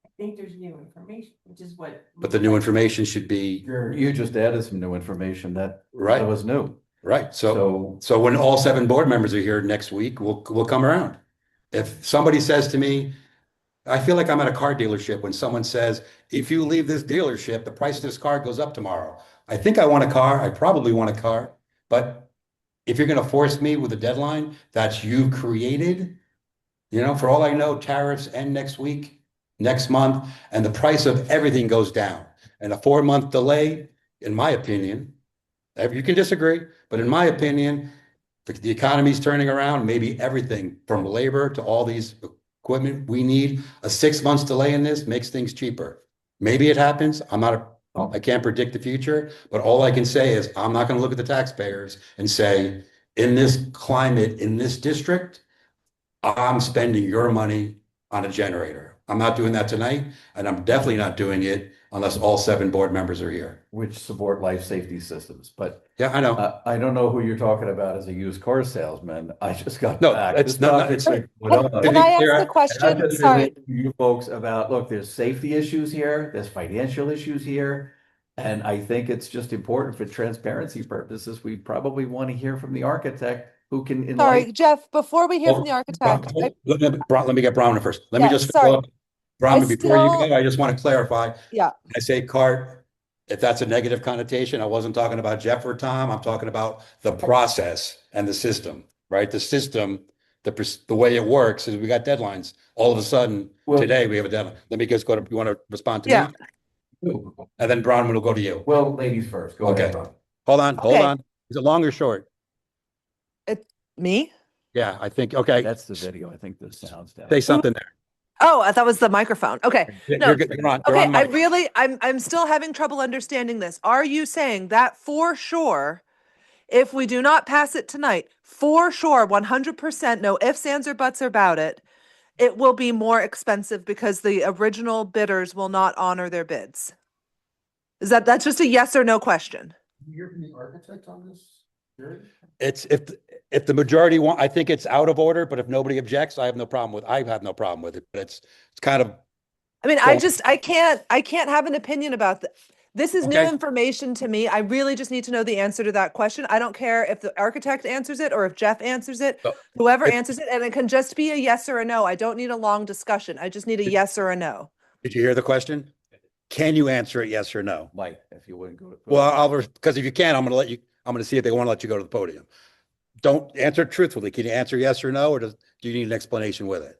I think there's new information, which is what. but the new information should be You just added some new information that right. was new. Right. So when all 7 board members are here next week, we'll come around. If somebody says to me, I feel like I'm at a car dealership when someone says, if you leave this dealership, the price of this car goes up tomorrow. I think I want a car. I probably want a car. But if you're going to force me with a deadline that's you created, for all I know, tariffs end next week, next month, and the price of everything goes down. And a 4-month delay, in my opinion, you can disagree, but in my opinion, the economy's turning around, maybe everything from labor to all these equipment we need. A 6 months delay in this makes things cheaper. Maybe it happens. I can't predict the future, but all I can say is I'm not going to look at the taxpayers and say, in this climate, in this district, I'm spending your money on a generator. I'm not doing that tonight, and I'm definitely not doing it unless all 7 board members are here. Which support life safety systems, but Yeah, I know. I don't know who you're talking about as a used car salesman. I just got No, back. it's This not- project's it's- been going on. Can I ask clear, the I- And I'm question? just Sorry. relating to you folks about, look, there's safety issues here, there's financial issues here. And I think it's just important for transparency purposes. We probably want to hear from the architect who can Sorry, enlighten. Jeff, before we hear from the architect, Let me get Brown first. Let me Yeah, just sorry. follow up. Brown, I before you still- go, I just want to clarify. yeah, I say cart, if that's a negative connotation, I wasn't talking about Jeff or Tom. I'm talking about the process and the system, right? The system, the way it works is we got deadlines. All of a sudden, Well- today we have a deadline. Let me just you want to respond to Yeah. me? And then Brown will go to you. Well, ladies first, go ahead, Okay. Ron. Hold on. Okay. Is it long or short? me? Yeah, I think, okay. That's the video. I think the sound's down. Say something there. Oh, I thought it was the microphone. Okay. No, You're good. You're on okay, mic. I'm still having trouble understanding this. Are you saying that for sure, if we do not pass it tonight, for sure, 100%, no ifs, ands, or buts about it, it will be more expensive because the original bidders will not honor their bids? That's just a yes or no question? Did you hear from the architect on this? Jerry? It's if the majority want, I think it's out of order, but if nobody objects, I have no problem with it. But it's kind of, I mean, Well- I can't have an opinion about that. This is new Okay. information to me. I really just need to know the answer to that question. I don't care if the architect answers it or if Jeff answers it, So, whoever if- answers it, and it can just be a yes or a no. I don't need a long discussion. I just need a yes or a no. did you hear the question? Can you answer it yes or no? Mike, if you wouldn't go. Well, because if you can, I'm going to see if they want to let you go to the podium. Don't answer truthfully. Can you answer yes or no, or do you need an explanation with it?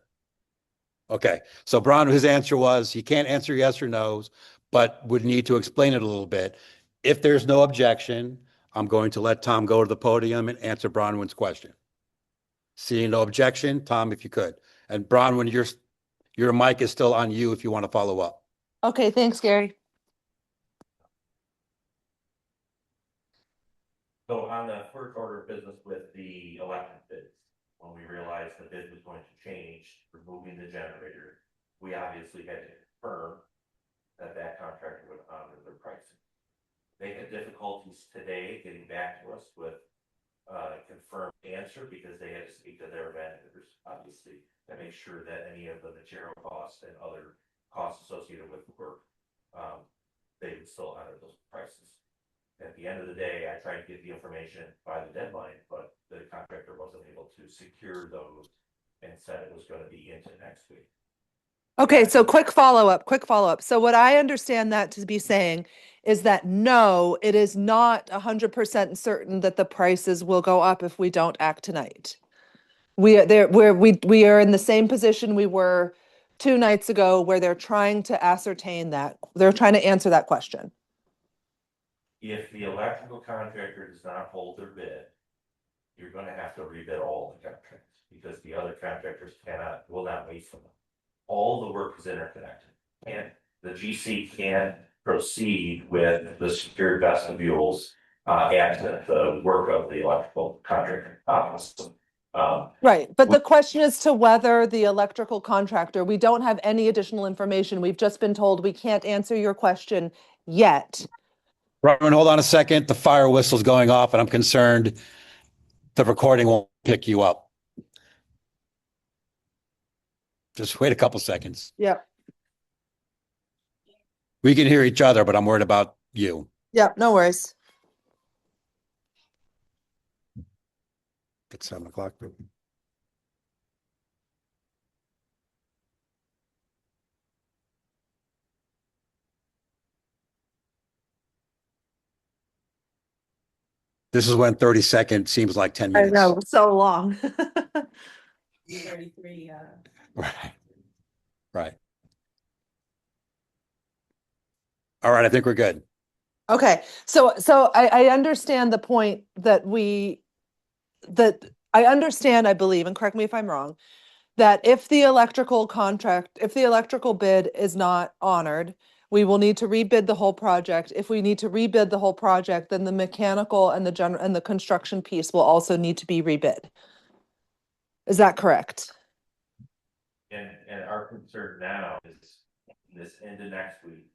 Okay, so Brown, his answer was he can't answer yes or no's, but would need to explain it a little bit. If there's no objection, I'm going to let Tom go to the podium and answer Bronwyn's question. Seeing no objection, Tom, if you could. And Bronwyn, your mic is still on you if you want to follow up. Okay, thanks, Gary. So on the first order of business with the electric bids, when we realized the bid was going to change, removing the generator, we obviously had to confirm that contractor would honor their pricing. They had difficulties today getting back to us with confirmed answer because they had to speak to their vendors, obviously, to make sure that any of the material costs and other costs associated with work, they would still honor those prices. At the end of the day, I tried to get the information by the deadline, but the contractor wasn't able to secure those and said it was going to be into next week. Okay, so quick follow-up. So what I understand that to be saying is that no, it is not 100% certain that the prices will go up if we don't act tonight. We are in the same position we were 2 nights ago where they're trying to ascertain that, they're trying to answer that question. If the electrical contractor does not hold their bid, you're gonna have to rebid all the contracts, because the other contractors will not wait for them. All the work is interconnected, and the GC can't proceed with the secure vestibules, absent the work of the electrical contractor. Right, but the question is to whether the electrical contractor, we don't have any additional information. We've just been told we can't answer your question yet. Robin, hold on a second. The fire whistle's going off and I'm concerned the recording won't pick you up. Just wait a couple seconds. Yeah. We can hear each other, but I'm worried about you. Yeah, no worries. It's 7 o'clock. This is when 30 seconds seems like 10 I minutes. know, so long. 33, Right. Right. All right, I think we're good. Okay, so I understand the point that I understand, I believe, and correct me if I'm wrong, that if the electrical bid is not honored, we will need to rebid the whole project. If we need to rebid the whole project, then the mechanical and the construction piece will also need to be rebid. Is that correct? And our concern now is this into next week,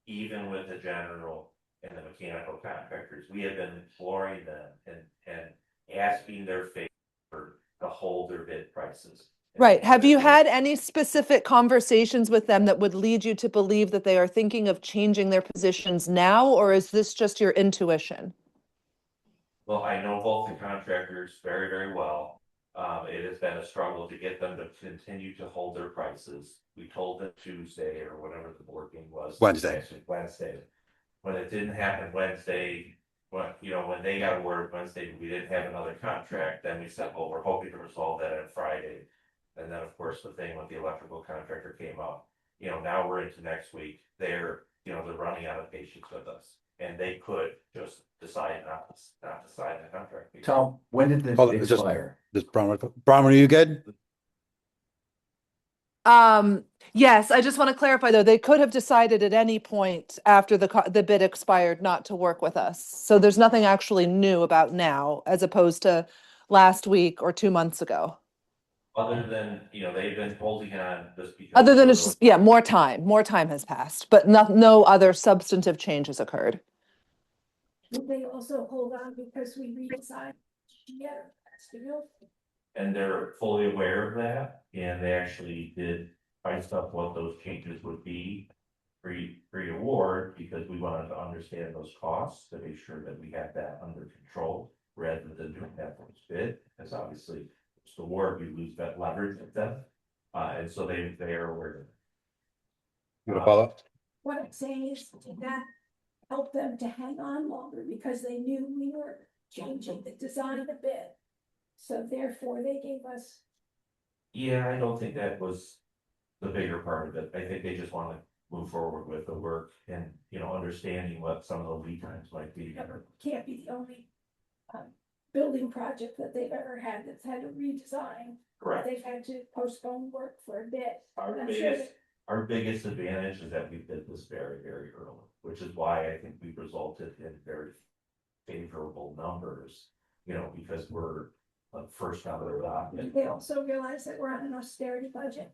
even with the general and the mechanical contractors, we have been imploring them and asking their favor to hold their bid prices. Right. Have you had any specific conversations with them that would lead you to believe that they are thinking of changing their positions now, or is this just your intuition? Well, I know both the contractors very, very well. It has been a struggle to get them to continue to hold their prices. We told them Tuesday or whatever the board meeting was. Wednesday. Wednesday. When it didn't happen Wednesday, when they got word Wednesday, we didn't have another contract, then we said, well, we're hoping to resolve that on Friday. And then, of course, the thing with the electrical contractor came up. Now we're into next week. They're running out of patience with us. And they could just decide not to sign the contract. Tom, when did this Hold on, expire? Bronwyn, are you good? Yes, I just want to clarify though, they could have decided at any point after the bid expired not to work with us. So there's nothing actually new about now as opposed to last week or 2 months ago. Other than, they've been holding on just because. Other than it's just, yeah, more time has passed, but no other substantive change has occurred. Would they also hold on because we redesigned? And they're fully aware of that, and they actually did price up what those changes would be pre-award, because we wanted to understand those costs to make sure that we had that under control, rather than doing that first bid, because obviously it's the award, we lose that leverage with them. And so they are aware of it. You want to follow up? What I'm saying is, did that help them to hang on longer because they knew we were changing the design a bit? So therefore they gave us. Yeah, I don't think that was the bigger part of it. I think they just want to move forward with the work and, understanding what some of the lead times might be. Can't be the only building project that they've ever had that's had to redesign. Correct. They've had to postpone work for a bit. Our biggest advantage is that we did this very, very early, which is why I think we resulted in very favorable numbers, because we're first out of the docket. They also realize that we're on an austerity budget.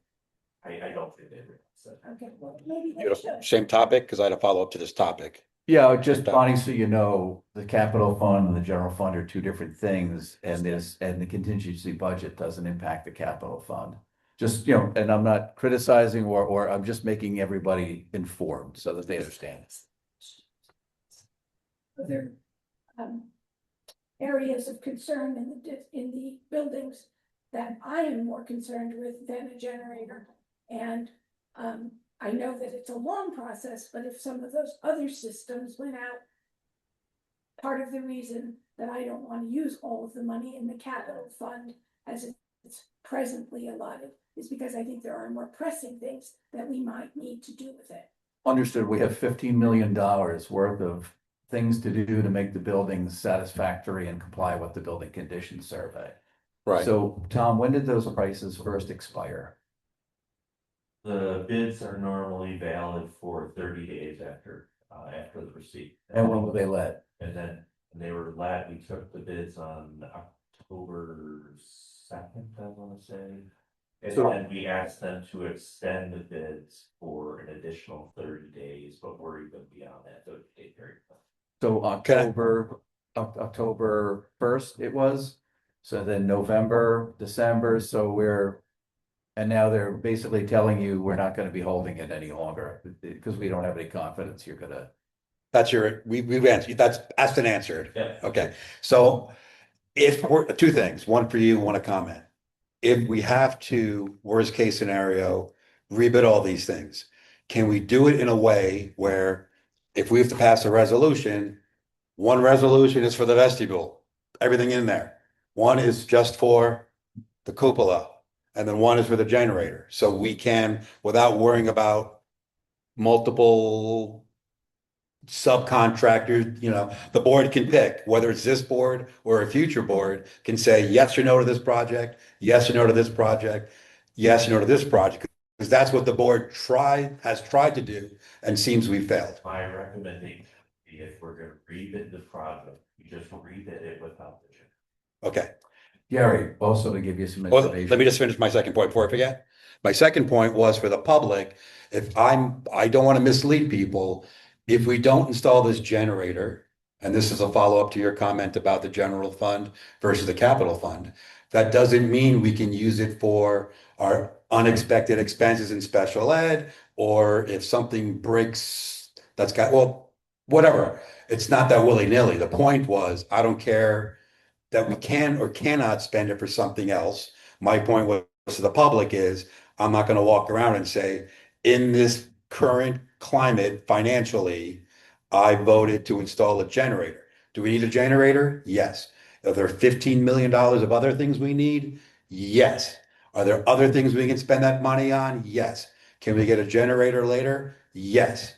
I don't think they realize that. Okay, well, maybe they Beautiful. should. Same topic, because I had a follow up to this topic. Yeah, just Bonnie, so you know, the capital fund and the general fund are two different things, and the contingency budget doesn't impact the capital fund. Just, and I'm not criticizing or I'm just making everybody informed so that they understand. Other areas of concern in the buildings that I am more concerned with than a generator. And I know that it's a long process, but if some of those other systems went out, part of the reason that I don't want to use all of the money in the capital fund as it's presently allotted is because I think there are more pressing things that we might need to do with it. Understood, we have $15 million worth of things to do to make the buildings satisfactory and comply with the building condition survey. Right. So, Tom, when did those prices first expire? The bids are normally valid for 30 days after the receipt. And when were they let? And then when they were let, we took the bids on October 2nd, I wanna say. And So- then we asked them to extend the bids for an additional 30 days, but we're even beyond that 30-day period. So October 1st it was, so then November, December, and now they're basically telling you we're not gonna be holding it any longer, because we don't have any confidence you're gonna. We've answered, that's asked and answered. Yeah. Okay, so if we're, two things, one for you, one a comment. If we have to, worst case scenario, rebid all these things, can we do it in a way where if we have to pass a resolution, one resolution is for the vestibule, everything in there. One is just for the cupola, and then one is for the generator. So we can, without worrying about multiple subcontractors, the board can pick, whether it's this board or a future board can say yes or no to this project, yes or no to this project, yes or no to this project. Because that's what the board has tried to do and seems we failed. My recommendation would be if we're gonna rebid the project, you just rebid it without the check. Okay. Gary, also to give you some Well, information. let me just finish my second point before I forget. My second point was for the public, I don't want to mislead people. If we don't install this generator, and this is a follow-up to your comment about the general fund versus the capital fund, that doesn't mean we can use it for our unexpected expenses in special ed, or if something breaks, whatever. It's not that willy-nilly. The point was, I don't care that we can or cannot spend it for something else. My point was to the public is, I'm not going to walk around and say, in this current climate financially, I voted to install a generator. Do we need a generator? Yes. Are there $15 million of other things we need? Yes. Are there other things we can spend that money on? Yes. Can we get a generator later? Yes.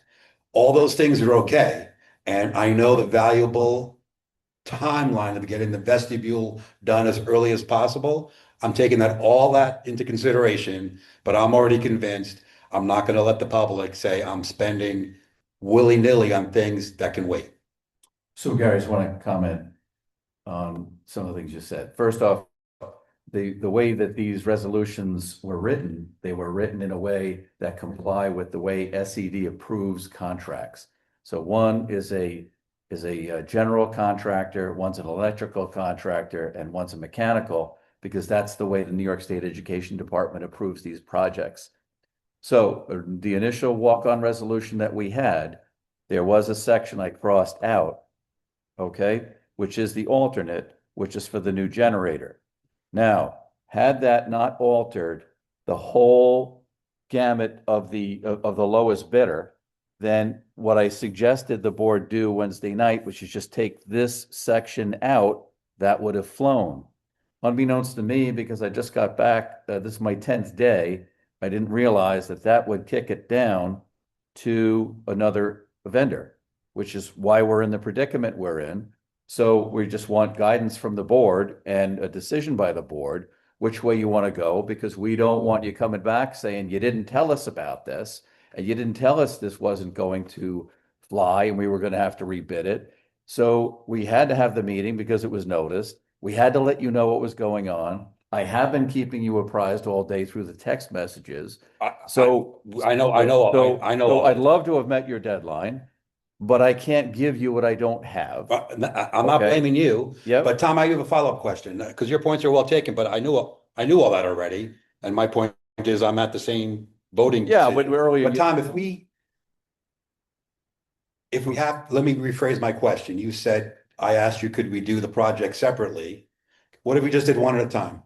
All those things are okay. And I know the valuable timeline of getting the vestibule done as early as possible. I'm taking all that into consideration, but I'm already convinced I'm not going to let the public say I'm spending willy-nilly on things that can wait. So Gary, I just want to comment on some of the things you said. First off, the way that these resolutions were written, they were written in a way that comply with the way SED approves contracts. So one is a general contractor, one's an electrical contractor, and one's a mechanical, because that's the way the New York State Education Department approves these projects. So the initial walk-on resolution that we had, there was a section I crossed out, okay, which is the alternate, which is for the new generator. Now, had that not altered the whole gamut of the lowest bidder, then what I suggested the board do Wednesday night, which is just take this section out, that would have flown. Unbeknownst to me, because I just got back, this is my 10th day, I didn't realize that would kick it down to another vendor, which is why we're in the predicament we're in. So we just want guidance from the board and a decision by the board, which way you want to go, because we don't want you coming back saying you didn't tell us about this, and you didn't tell us this wasn't going to fly and we were going to have to rebid it. So we had to have the meeting because it was noticed. We had to let you know what was going on. I have been keeping you apprised all day through the text messages. So I know. I'd love to have met your deadline, but I can't give you what I don't have. I'm not Okay. blaming you. Yep. But Tom, I have a follow-up question because your points are well taken, but I knew all that already. And my point is I'm at the same voting. Yeah, but earlier. But Tom, if we have, let me rephrase my question. You said, I asked you, could we do the project separately? What if we just did one at a time?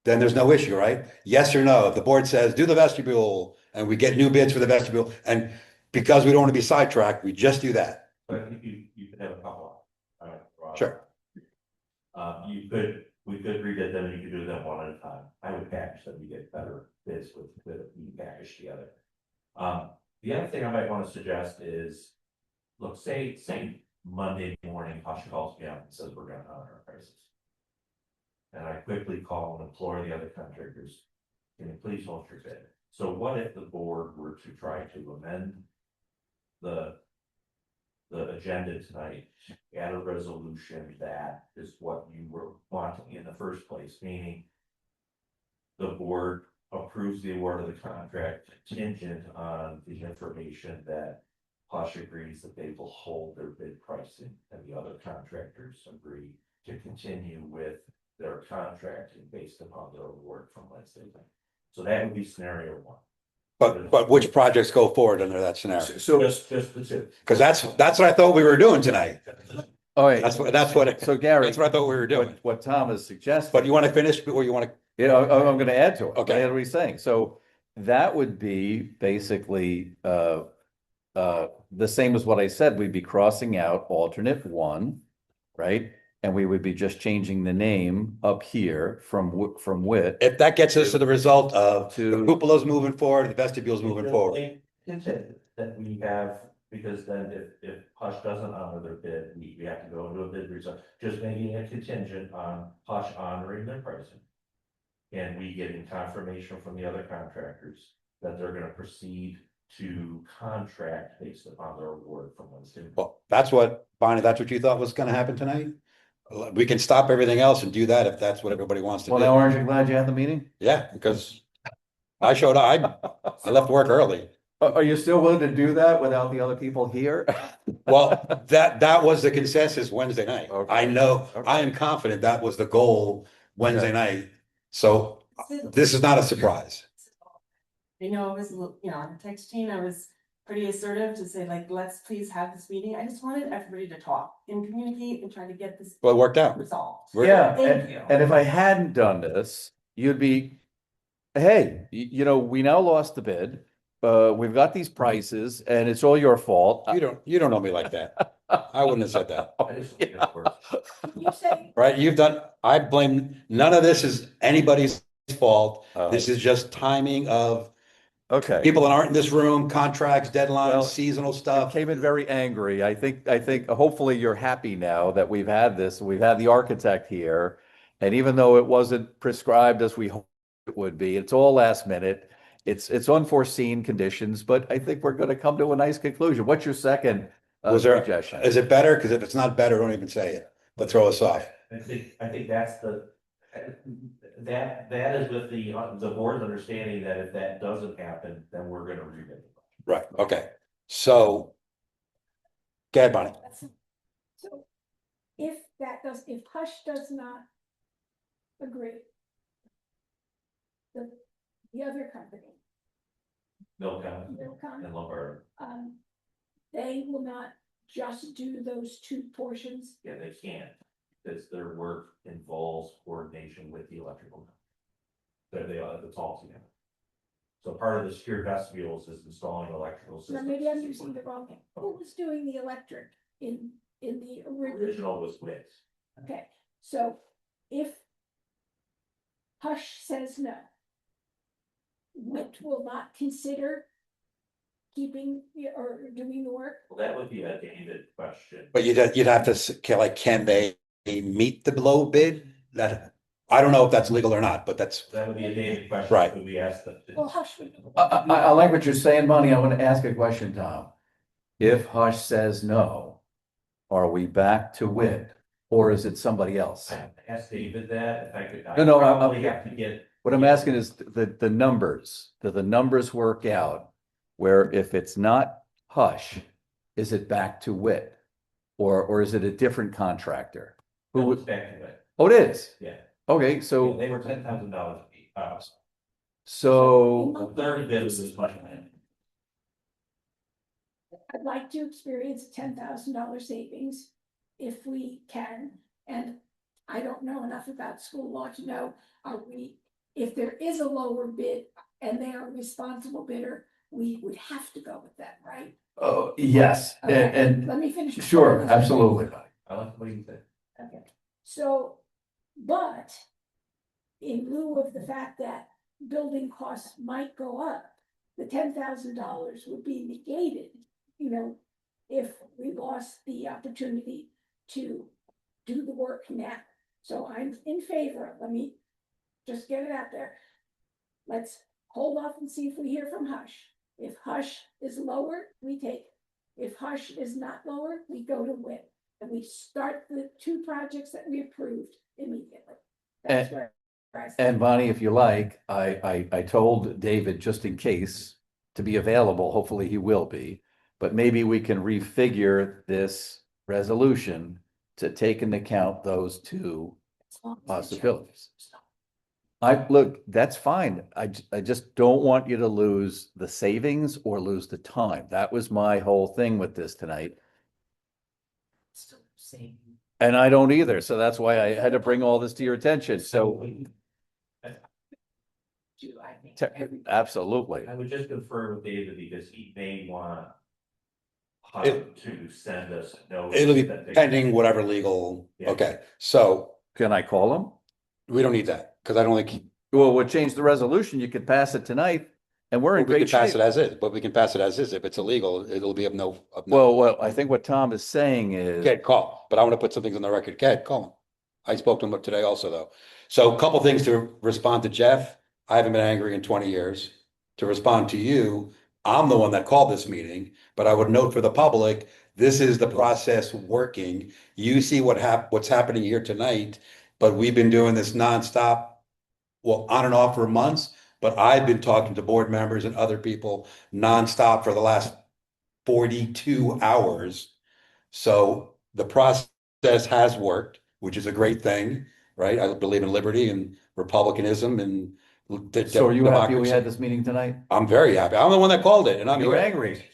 Then there's no issue, right? Yes or no? If the board says, do the vestibule, and we get new bids for the vestibule, and because we don't want to be sidetracked, we just do that. But you could have a couple. Sure. You could we could rebid them and you could do them one at a time. I would package them, you get better bids with you packaged together. The other thing I might want to suggest is, look, say Monday morning, Hush calls me up and says we're gonna honor our prices. And I quickly call and implore the other contractors, can you please hold your bid? So what if the board were to try to amend the agenda tonight, add a resolution that is what you were wanting in the first place, meaning the board approves the award of the contract contingent on the information that Hush agrees that they will hold their bid pricing and the other contractors agree to continue with their contracting based upon their award from Wednesday night. So that would be scenario one. But which projects go forward under that scenario? So, Just the two. Because that's what I thought we were doing tonight. all right. So Gary, that's what I thought we were doing. what Tom is suggesting. But you want to finish or you want to? Yeah, I'm gonna add to it. Okay. Add what he's saying. So that would be basically, the same as what I said. We'd be crossing out alternate one, right? And we would be just changing the name up here from Wit. If that gets us to the result of the To- cupolas moving forward, the vestibules moving forward. That we have, because then if Hush doesn't honor their bid, we have to go into a bid result, just making a contingent on Hush honoring their pricing. And we getting confirmation from the other contractors that they're gonna proceed to contract based upon their award from Wednesday. Well, that's what, Bonnie, that's what you thought was gonna happen tonight? We can stop everything else and do that if that's what everybody wants to Well, now do. aren't you glad you had the meeting? Yeah, because I showed up, I left work early. Are you still willing to do that without the other people here? Well, that was the consensus Wednesday night. Okay. I know, Okay. I am confident that was the goal Wednesday night. So this is not a surprise. I know I was, texting, I was pretty assertive to say like, let's please have this meeting. I just wanted everybody to talk and communicate and try to get this Well, it worked out. resolved. Yeah, Thank you. and if I hadn't done this, you'd be, hey, we now lost the bid. We've got these prices and it's all your fault. You don't know me like that. I wouldn't have said that. I just think it's worth it. You say, Right? I blame, none of this is anybody's fault. Oh. This is just timing of Okay. people that aren't in this room, contracts, Well, deadlines, seasonal You stuff. came in very angry. I think hopefully you're happy now that we've had this. We've had the architect here. And even though it wasn't prescribed as we hoped it would be, it's all last minute. It's unforeseen conditions, but I think we're going to come to a nice conclusion. What's your second suggestion? Is it better? Because if it's not better, don't even say it. But throw us off. I think that's that is with the board's understanding that if that doesn't happen, then we're gonna rebid. Right, okay. So. Go ahead, Bonnie. so if Hush does not agree, the other company, Milcom Milcom, and Lombardi, they will not just do those two portions. yeah, they can't, because their work involves coordination with the electrical. It's all together. So part of the secure vestibules is installing electrical Or systems. maybe I'm using the wrong thing. Who was doing the electric in the original? Original was Wix. Okay, so if Hush says no, WIT will not consider keeping or doing the work? Well, that would be a David question. But you'd have to, can they meet the low bid? I don't know if that's legal or not, but that's, That would be a David question. Right. Would we ask them to? Well, Hush would. I like what you're saying, Bonnie. I want to ask a question, Tom. If Hush says no, are we back to Wit or is it somebody else? I have to ask David that, if I could. No, I probably have to get. What I'm asking is the numbers. Do the numbers work out where if it's not Hush, is it back to Wit? Or is it a different contractor? Who Who was would, back to it? oh, it is. Yeah. Okay, so They were $10,000 a piece. so The third bid was this much. I'd like to experience a $10,000 savings if we can. And I don't know enough about school law to know, if there is a lower bid and they are a responsible bidder, we would have to go with that, right? oh yes, Okay, and let me finish. sure, absolutely. I like what you said. Okay, so But in lieu of the fact that building costs might go up, the $10,000 would be negated, you know, if we lost the opportunity to do the work now. So I'm in favor, let me just get it out there. Let's hold off and see if we hear from Hush. If Hush is lower, we take it. If Hush is not lower, we go to WIP. And we start the 2 projects that we approved immediately. That's where I stand. And Bonnie, if you like, I told David, just in case, to be available, hopefully he will be. But maybe we can refigure this resolution to take into account those 2 possibilities. Look, that's fine. I just don't want you to lose the savings or lose the time. That was my whole thing with this tonight. And I don't either. So that's why I had to bring all this to your attention. So absolutely. I would just confer with David because he may want It- to send us notes. It'll be that they- pending whatever legal, Yeah. okay, so Can I call him? we don't need that, because I don't think. Well, we'll change the resolution. You could pass it tonight and we're in We can great pass shape. it as is, but we can pass it as is. If it's illegal, it'll be of no. Well, I think what Tom is saying is, Get call, but I want to put some things on the record. Get call him. I spoke to him today also, though. So a couple things to respond to Jeff. I haven't been angry in 20 years. To respond to you, I'm the one that called this meeting, but I would note for the public, this is the process working. You see what's happening here tonight, but we've been doing this nonstop, well, on and off for months, but I've been talking to board members and other people nonstop for the last 42 hours. So the process has worked, which is a great thing, right? I believe in liberty and republicanism and so are you happy we democracy. had this meeting tonight? I'm very happy. I'm the one that called it and I'm You were here. angry.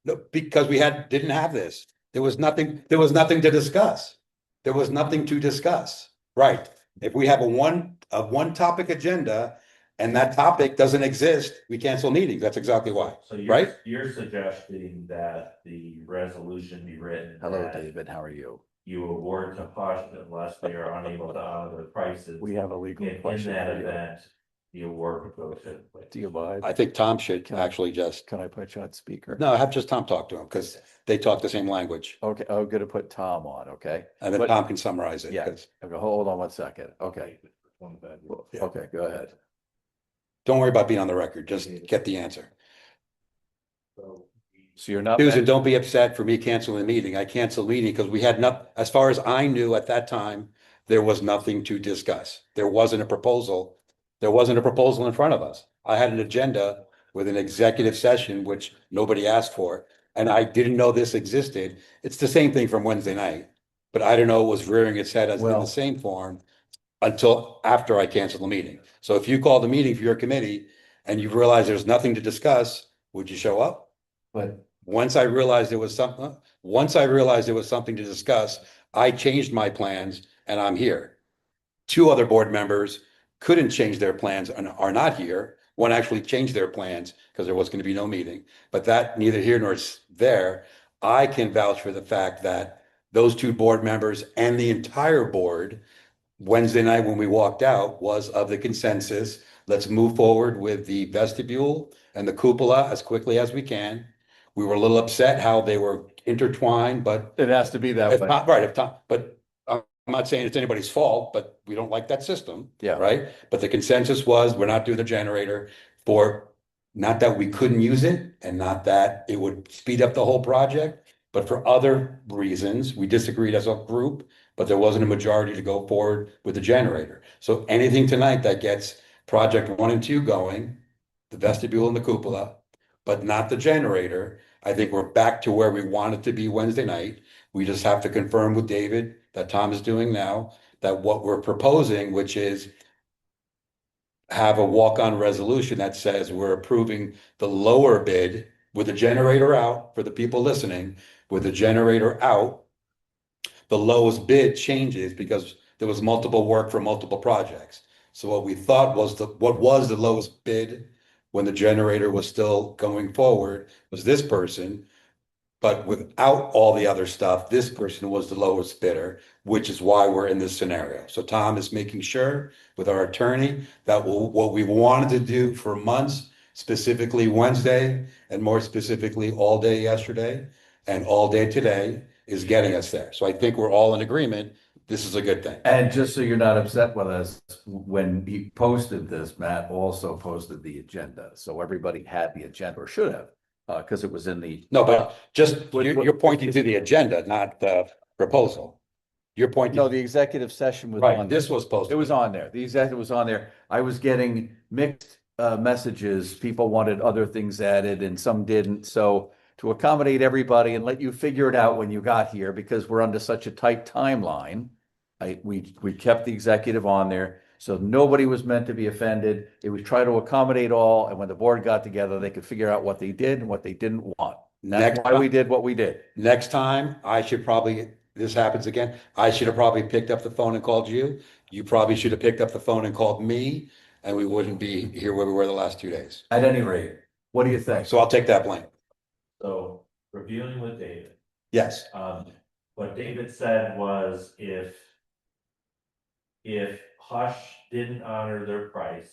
No, because we didn't have this. There was nothing to discuss. There was nothing to discuss. Right. If we have a one topic agenda and that topic doesn't exist, we cancel meetings. That's exactly why. So right? you're suggesting that the resolution be written. Hello, that David. How are you? You award to Hush unless they are unable to honor their prices. We have a legal In question. that for you. event, the award would go to. Do you mind? I think Tom should Can- actually just, Can I put you on speaker? no, have just Tom talk to him because they talk the same language. Okay, I'm gonna put Tom on, okay? And then But- Tom can summarize it. Yeah. 'Cause Okay, hold on 1 second. Okay, Yeah. okay, go ahead. don't worry about being on the record. Just get the answer. So you're not. Susan, don't be upset for me canceling the meeting. I canceled the meeting because we had not, as far as I knew at that time, there was nothing to discuss. There wasn't a proposal. There wasn't a proposal in front of us. I had an agenda with an executive session, which nobody asked for, and I didn't know this existed. It's the same thing from Wednesday night, but I don't know it was rearing its head as in Well- the same form until after I canceled the meeting. So if you called the meeting for your committee and you realize there's nothing to discuss, would you show up? But Once I realized there was something to discuss, I changed my plans and I'm here. 2 other board members couldn't change their plans and are not here. One actually changed their plans because there was going to be no meeting, but that neither here nor there. I can vouch for the fact that those 2 board members and the entire board Wednesday night when we walked out was of the consensus. Let's move forward with the vestibule and the cupola as quickly as we can. We were a little upset how they were intertwined, but it has to be that if way. not, right, but I'm not saying it's anybody's fault, but we don't like that system. Yeah. Right? But the consensus was we're not doing the generator for, not that we couldn't use it and not that it would speed up the whole project, but for other reasons, we disagreed as a group, but there wasn't a majority to go forward with the generator. So anything tonight that gets project 1 and 2 going, the vestibule and the cupola, but not the generator, I think we're back to where we wanted to be Wednesday night. We just have to confirm with David that Tom is doing now, that what we're proposing, which is have a walk-on resolution that says we're approving the lower bid with the generator out for the people listening, with the generator out, the lowest bid changes because there was multiple work for multiple projects. So what we thought was what was the lowest bid when the generator was still going forward was this person. But without all the other stuff, this person was the lowest bidder, which is why we're in this scenario. So Tom is making sure with our attorney that what we wanted to do for months, specifically Wednesday, and more specifically all day yesterday and all day today, is getting us there. So I think we're all in agreement. This is a good thing. And just so you're not upset with us, when he posted this, Matt also posted the agenda. So everybody had the agenda, or should have, because it was in the. No, but just, What- you're pointing to the agenda, not the proposal. You're No, pointing, the executive session was on. right, this was posted. It was on there. The executive was on there. I was getting mixed messages. People wanted other things added and some didn't. So to accommodate everybody and let you figure it out when you got here, because we're under such a tight timeline, we kept the executive on there. So nobody was meant to be offended. It was try to accommodate all. And when the board got together, they could figure out what they did and what they didn't want. That's Next why we did what we did. Next time, I should probably, this happens again, I should have probably picked up the phone and called you. You probably should have picked up the phone and called me, and we wouldn't be here where we were the last 2 days. At any rate, what do you think? So I'll take that blame. So reviewing with David, Yes, what David said was if Hush didn't honor their price,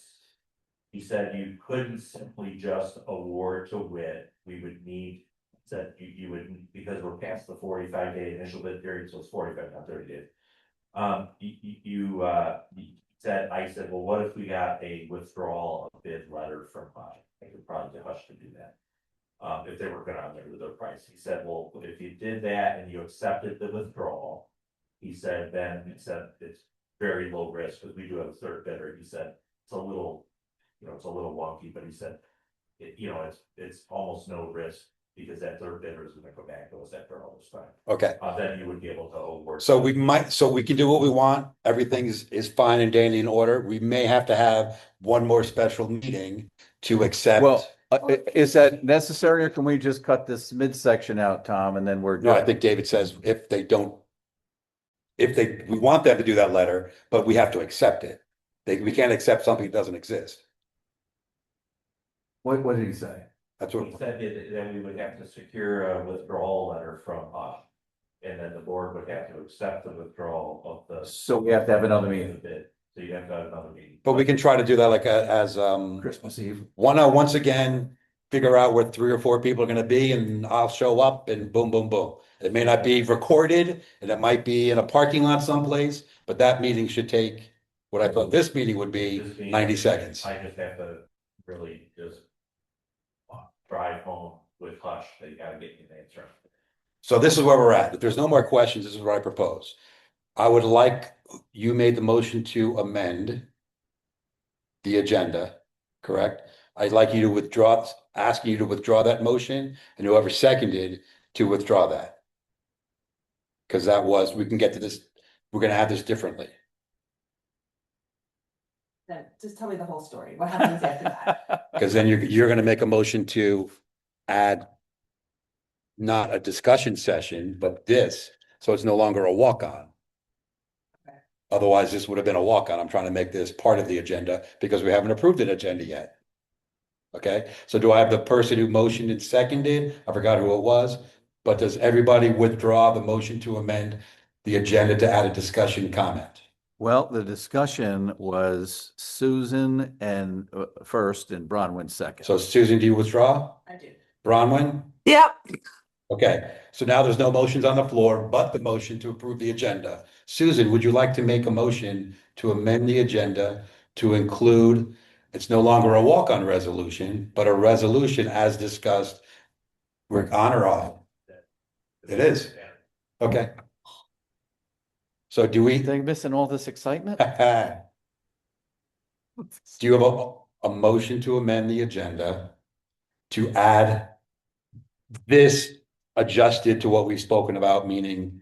he said you couldn't simply just award to WIT. We would need, said you would, because we're past the 45-day initial bid period, so it's 45, not 30 days. You said, I said, well, what if we got a withdrawal of bid letter from Hush? I could probably get Hush to do that. If they were gonna honor their price. He said, well, if you did that and you accepted the withdrawal, he said, then it's very low risk, because we do have a third bidder. He said, it's a little, it's a little wonky, but he said, it's almost no risk, because that third bidder is gonna go back to us after all this time. okay. Then you would be able to award. So we can do what we want. Everything is fine and dandy in order. We may have to have one more special meeting to accept. Well, is that necessary, or can we just cut this midsection out, Tom, and then we're No, I good? think David says we want them to do that letter, but we have to accept it. We can't accept something that doesn't exist. What did he say? That's He what, said that then we would have to secure a withdrawal letter from Hush. And then the board would have to accept the withdrawal of the. So we have to have another meeting. So you have to have another meeting. but we can try to do that like as Christmas Eve. once again, figure out where 3 or 4 people are gonna be, and I'll show up and boom, boom, boom. It may not be recorded, and it might be in a parking lot someplace, but that meeting should take what I thought this meeting would be This meeting, 90 seconds. I just have to really just drive home with Hush. They gotta get me an answer. So this is where we're at. If there's no more questions, this is what I propose. I would like, you made the motion to amend the agenda, correct? I'd like you to ask you to withdraw that motion, and whoever seconded to withdraw that. Because we can get to this, we're gonna have this differently. Then just tell me the whole story. What happens after that? Because then you're gonna make a motion to add not a discussion session, but this, so it's no longer a walk-on. Okay. Otherwise, this would have been a walk-on. I'm trying to make this part of the agenda because we haven't approved an agenda yet. Okay, so do I have the person who motioned and seconded? I forgot who it was, but does everybody withdraw the motion to amend the agenda to add a discussion comment? Well, the discussion was Susan and first and Bronwyn second. So Susan, do you withdraw? I do. Bronwyn? Yep. Okay, so now there's no motions on the floor, but the motion to approve the agenda. Susan, would you like to make a motion to amend the agenda to include, it's no longer a walk-on resolution, but a resolution as discussed? We're on or off? It is. Okay. So do we, They're missing all this excitement? do you have a motion to amend the agenda to add this adjusted to what we've spoken about, meaning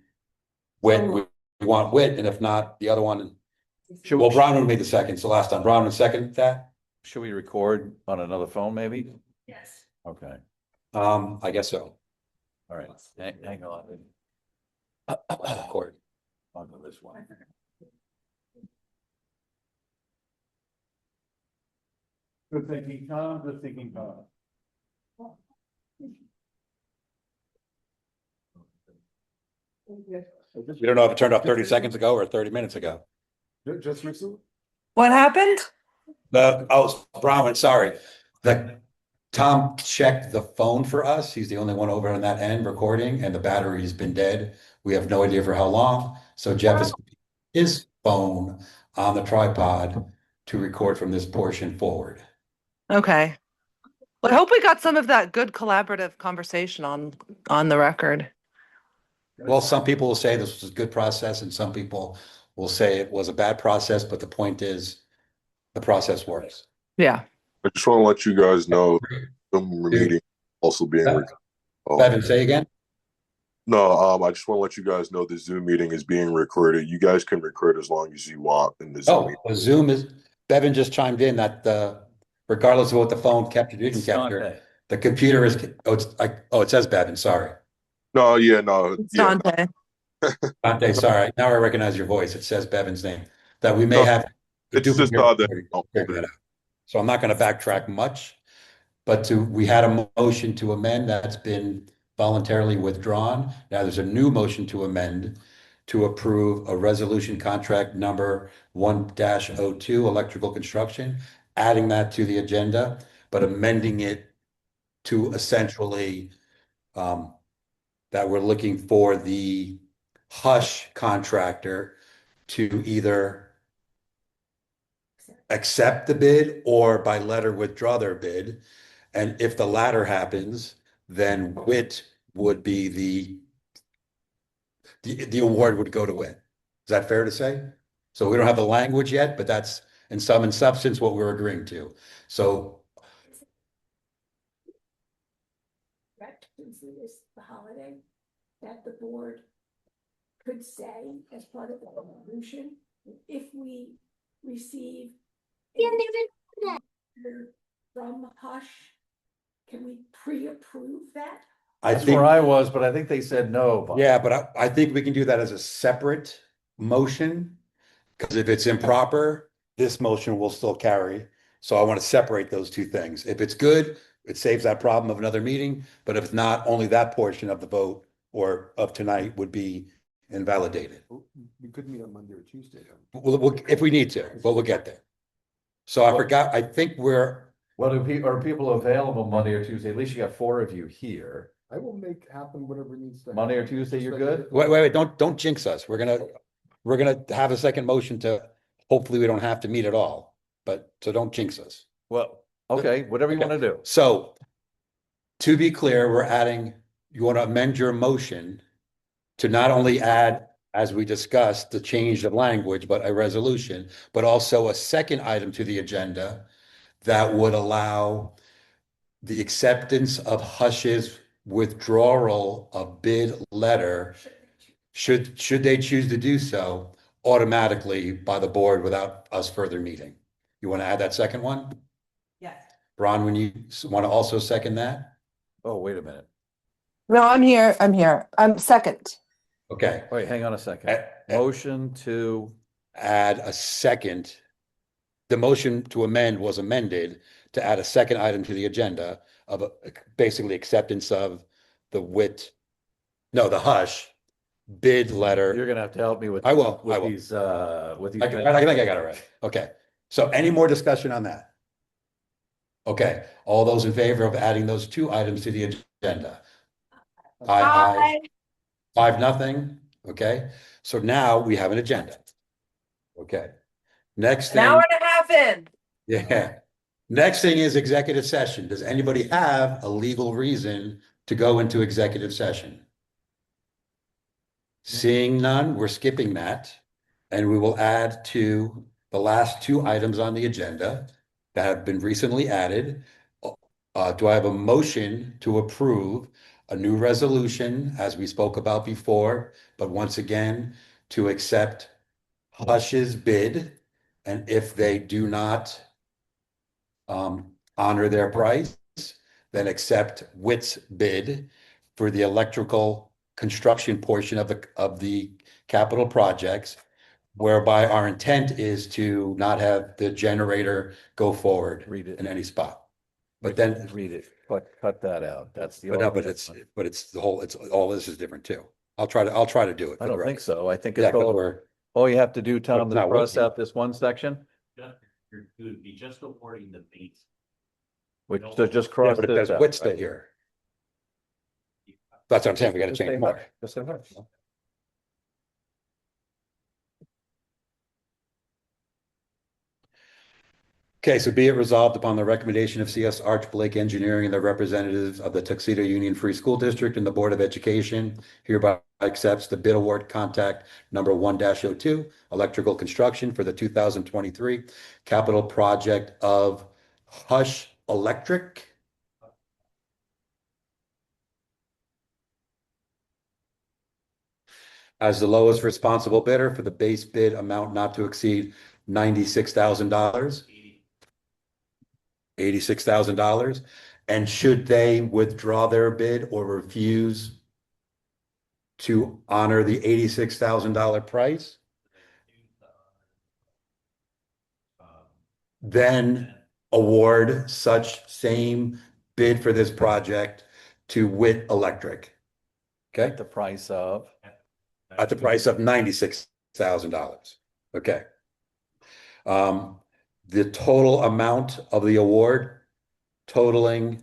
we want wit, and if not, the other one. Should Well, Bronwyn made the second, so last time, Bronwyn second that? Should we record on another phone, maybe? Yes. Okay, I guess so. all right. Hang on. Record. I'll go this one. Good thinking, Tom. Good thinking, Tom. We don't know if it turned off 30 seconds ago or 30 minutes ago. Just recently? What happened? Bronwyn, sorry. Tom checked the phone for us. He's the only one over on that end recording, and the battery's been dead. We have no idea for how long. So Jeff is his phone on the tripod to record from this portion forward. Okay. Well, I hope we got some of that good collaborative conversation on the record. Well, some people will say this was a good process, and some people will say it was a bad process, but the point is the process works. Yeah. I just want to let you guys know the meeting also being recorded. Bevan, say again? No, I just want to let you guys know the Zoom meeting is being recorded. You guys can record as long as you want in the Zoom Oh, meeting. the Zoom is, Bevan just chimed in that regardless of what the phone captured, didn't capture, Dante. the computer is, it says Bevan, sorry. No, yeah, no, It's yeah. Dante. Dante, sorry. Now I recognize your voice. It says Bevan's name. That we may No, have a it's just duplicate that recording. don't Figure hold that it. out. So I'm not going to backtrack much, but we had a motion to amend that's been voluntarily withdrawn. Now there's a new motion to amend to approve a resolution contract number 1-02 electrical construction, adding that to the agenda, but amending it to essentially that we're looking for the Hush contractor to either accept the bid or by letter withdraw their bid. And if the latter happens, then WIT would be the award would go to WIT. Is that fair to say? So we don't have the language yet, but that's in sum and substance what we're agreeing to. So Correct, since it is the holiday, that the board could say as part of the resolution, if we receive from Hush, can we pre-approve that? I That's think, where I was, but I think they said no. Bob. yeah, but I think we can do that as a separate motion. Because if it's improper, this motion will still carry. So I want to separate those two things. If it's good, it saves that problem of another meeting. But if it's not, only that portion of the vote or of tonight would be invalidated. We could meet on Monday or Tuesday. Then. If we need to, but we'll get there. So I forgot, I think we're, Well, are people available Monday or Tuesday? At least you got 4 of you here. I will make happen whatever needs to. Monday or happen. Tuesday, you're Just good? wait, don't jinx us. We're gonna have a second motion to, hopefully we don't have to meet at all. But, so don't jinx us. Well, okay, whatever you want to do. So to be clear, we're adding, you want to amend your motion to not only add, as we discussed, the change of language, but a resolution, but also a second item to the agenda that would allow the acceptance of Hush's withdrawal of bid letter, should they choose to do so, automatically by the board without us further meeting. You want to add that second one? Yes. Ron, when you want to also second that? Oh, wait a minute. No, I'm here. I'm second. Okay. Wait, hang on a second. Uh, Motion to, Add a second. The motion to amend was amended to add a second item to the agenda of basically acceptance of the the Hush bid you're letter. gonna have to help me with. I will. With these, with these. I think I got it right. Okay. So any more discussion on that? Okay. All those in favor of adding those two items to the agenda? Aye. 5-0. Okay. So now we have an agenda. Okay. Next An thing. hour and a half in. Yeah. Next thing is executive session. Does anybody have a legal reason to go into executive session? Seeing none, we're skipping that. And we will add to the last two items on the agenda that have been recently added. Do I have a motion to approve a new resolution, as we spoke about before, but once again, to accept Hush's bid? And if they do not honor their price, then accept WIT's bid for the electrical construction portion of the capital projects, whereby our intent is to not have the generator go forward Read it. in any spot. But then, Read it, cut that out. That's the. but no, only but it's the whole, all this is different too. I'll try to do it. I don't think so. I think Yeah, it's because all, all you have to do, Tom, it's is not cross working. out this one section, You would be just awarding the base. which, so just Yeah, cross but it this says out. width stay here. That's what I'm saying. We gotta Just change say more. hush. Just say hush. Okay, so be it resolved upon the recommendation of CS Arch Blake Engineering and the representatives of the Tuxedo Union Free School District and the Board of Education hereby accepts the bid award contact number 1-02, electrical construction for the 2023 capital project of Hush Electric. As the lowest responsible bidder for the base bid amount not to exceed $96,000. $86,000. And should they withdraw their bid or refuse to honor the $86,000 price, then award such same bid for this project to Witt Electric. Okay, At the price of, at the price of $96,000. Okay. The total amount of the award totaling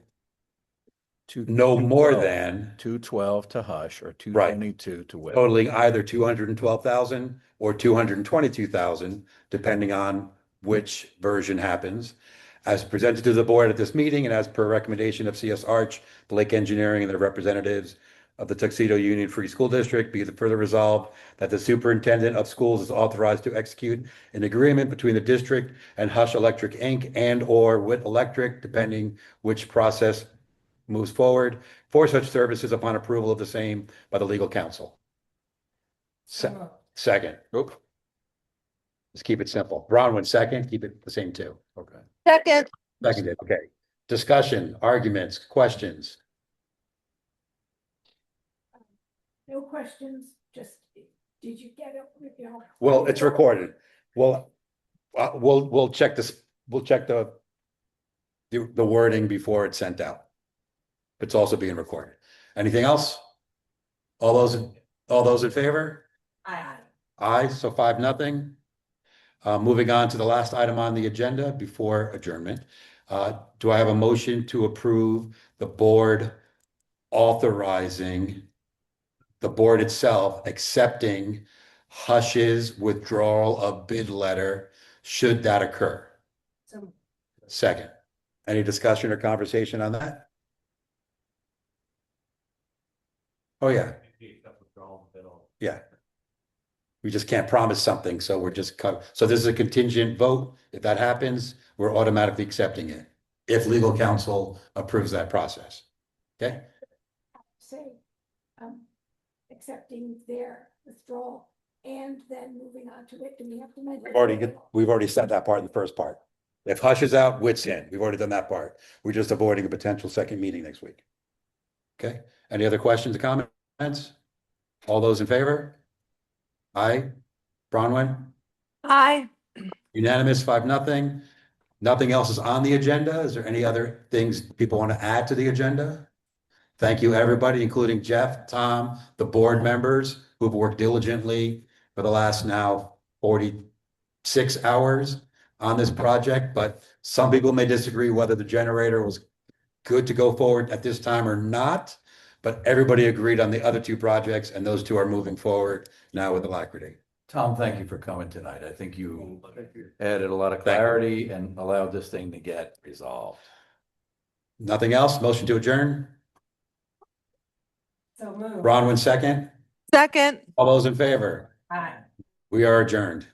no more than 212 to Hush or 222 to Whip. totaling either 212,000 or 222,000, depending on which version happens. As presented to the board at this meeting and as per recommendation of CS Arch, Blake Engineering, and the representatives of the Tuxedo Union Free School District, be it further resolved that the superintendent of schools is authorized to execute an agreement between the district and Hush Electric Inc. and/or Witt Electric, depending which process moves forward, for such services upon approval of the same by the legal counsel. Second. Oop. Let's keep it simple. Bronwyn, second, keep it the same two. Okay. Second. Seconded, okay. Discussion, arguments, questions. No questions, just, did you get it? Well, it's recorded. Well, we'll check this, we'll check the wording before it's sent out. It's also being recorded. Anything else? All those in favor? Aye. Aye, so 5-0. Moving on to the last item on the agenda before adjournment. Do I have a motion to approve the board authorizing the board itself accepting Hush's withdrawal of bid letter should that occur? So Second. Any discussion or conversation on that? Oh, yeah. Yeah. We just can't promise something, so we're just so this is a contingent vote. If that happens, we're automatically accepting it if legal counsel approves that process. Okay? Say, accepting their withdrawal and then moving on to it, do we have to mention? We've already said that part in the first part. If Hush is out, Witt's in. We've already done that part. We're just avoiding a potential second meeting next week. Okay? Any other questions or comments? All those in favor? Aye. Bronwyn? Aye. Unanimous, 5-0. Nothing else is on the agenda. Is there any other things people want to add to the agenda? Thank you, everybody, including Jeff, Tom, the board members who've worked diligently for the last now 46 hours on this project, but some people may disagree whether the generator was good to go forward at this time or not. But everybody agreed on the other two projects, and those two are moving forward now with alacrity. Tom, thank you for coming tonight. I think you added a lot of clarity and allowed this thing to get resolved. Nothing else? Motion to adjourn? moved. Bronwyn, second. Second. All those in favor? Aye. We are adjourned.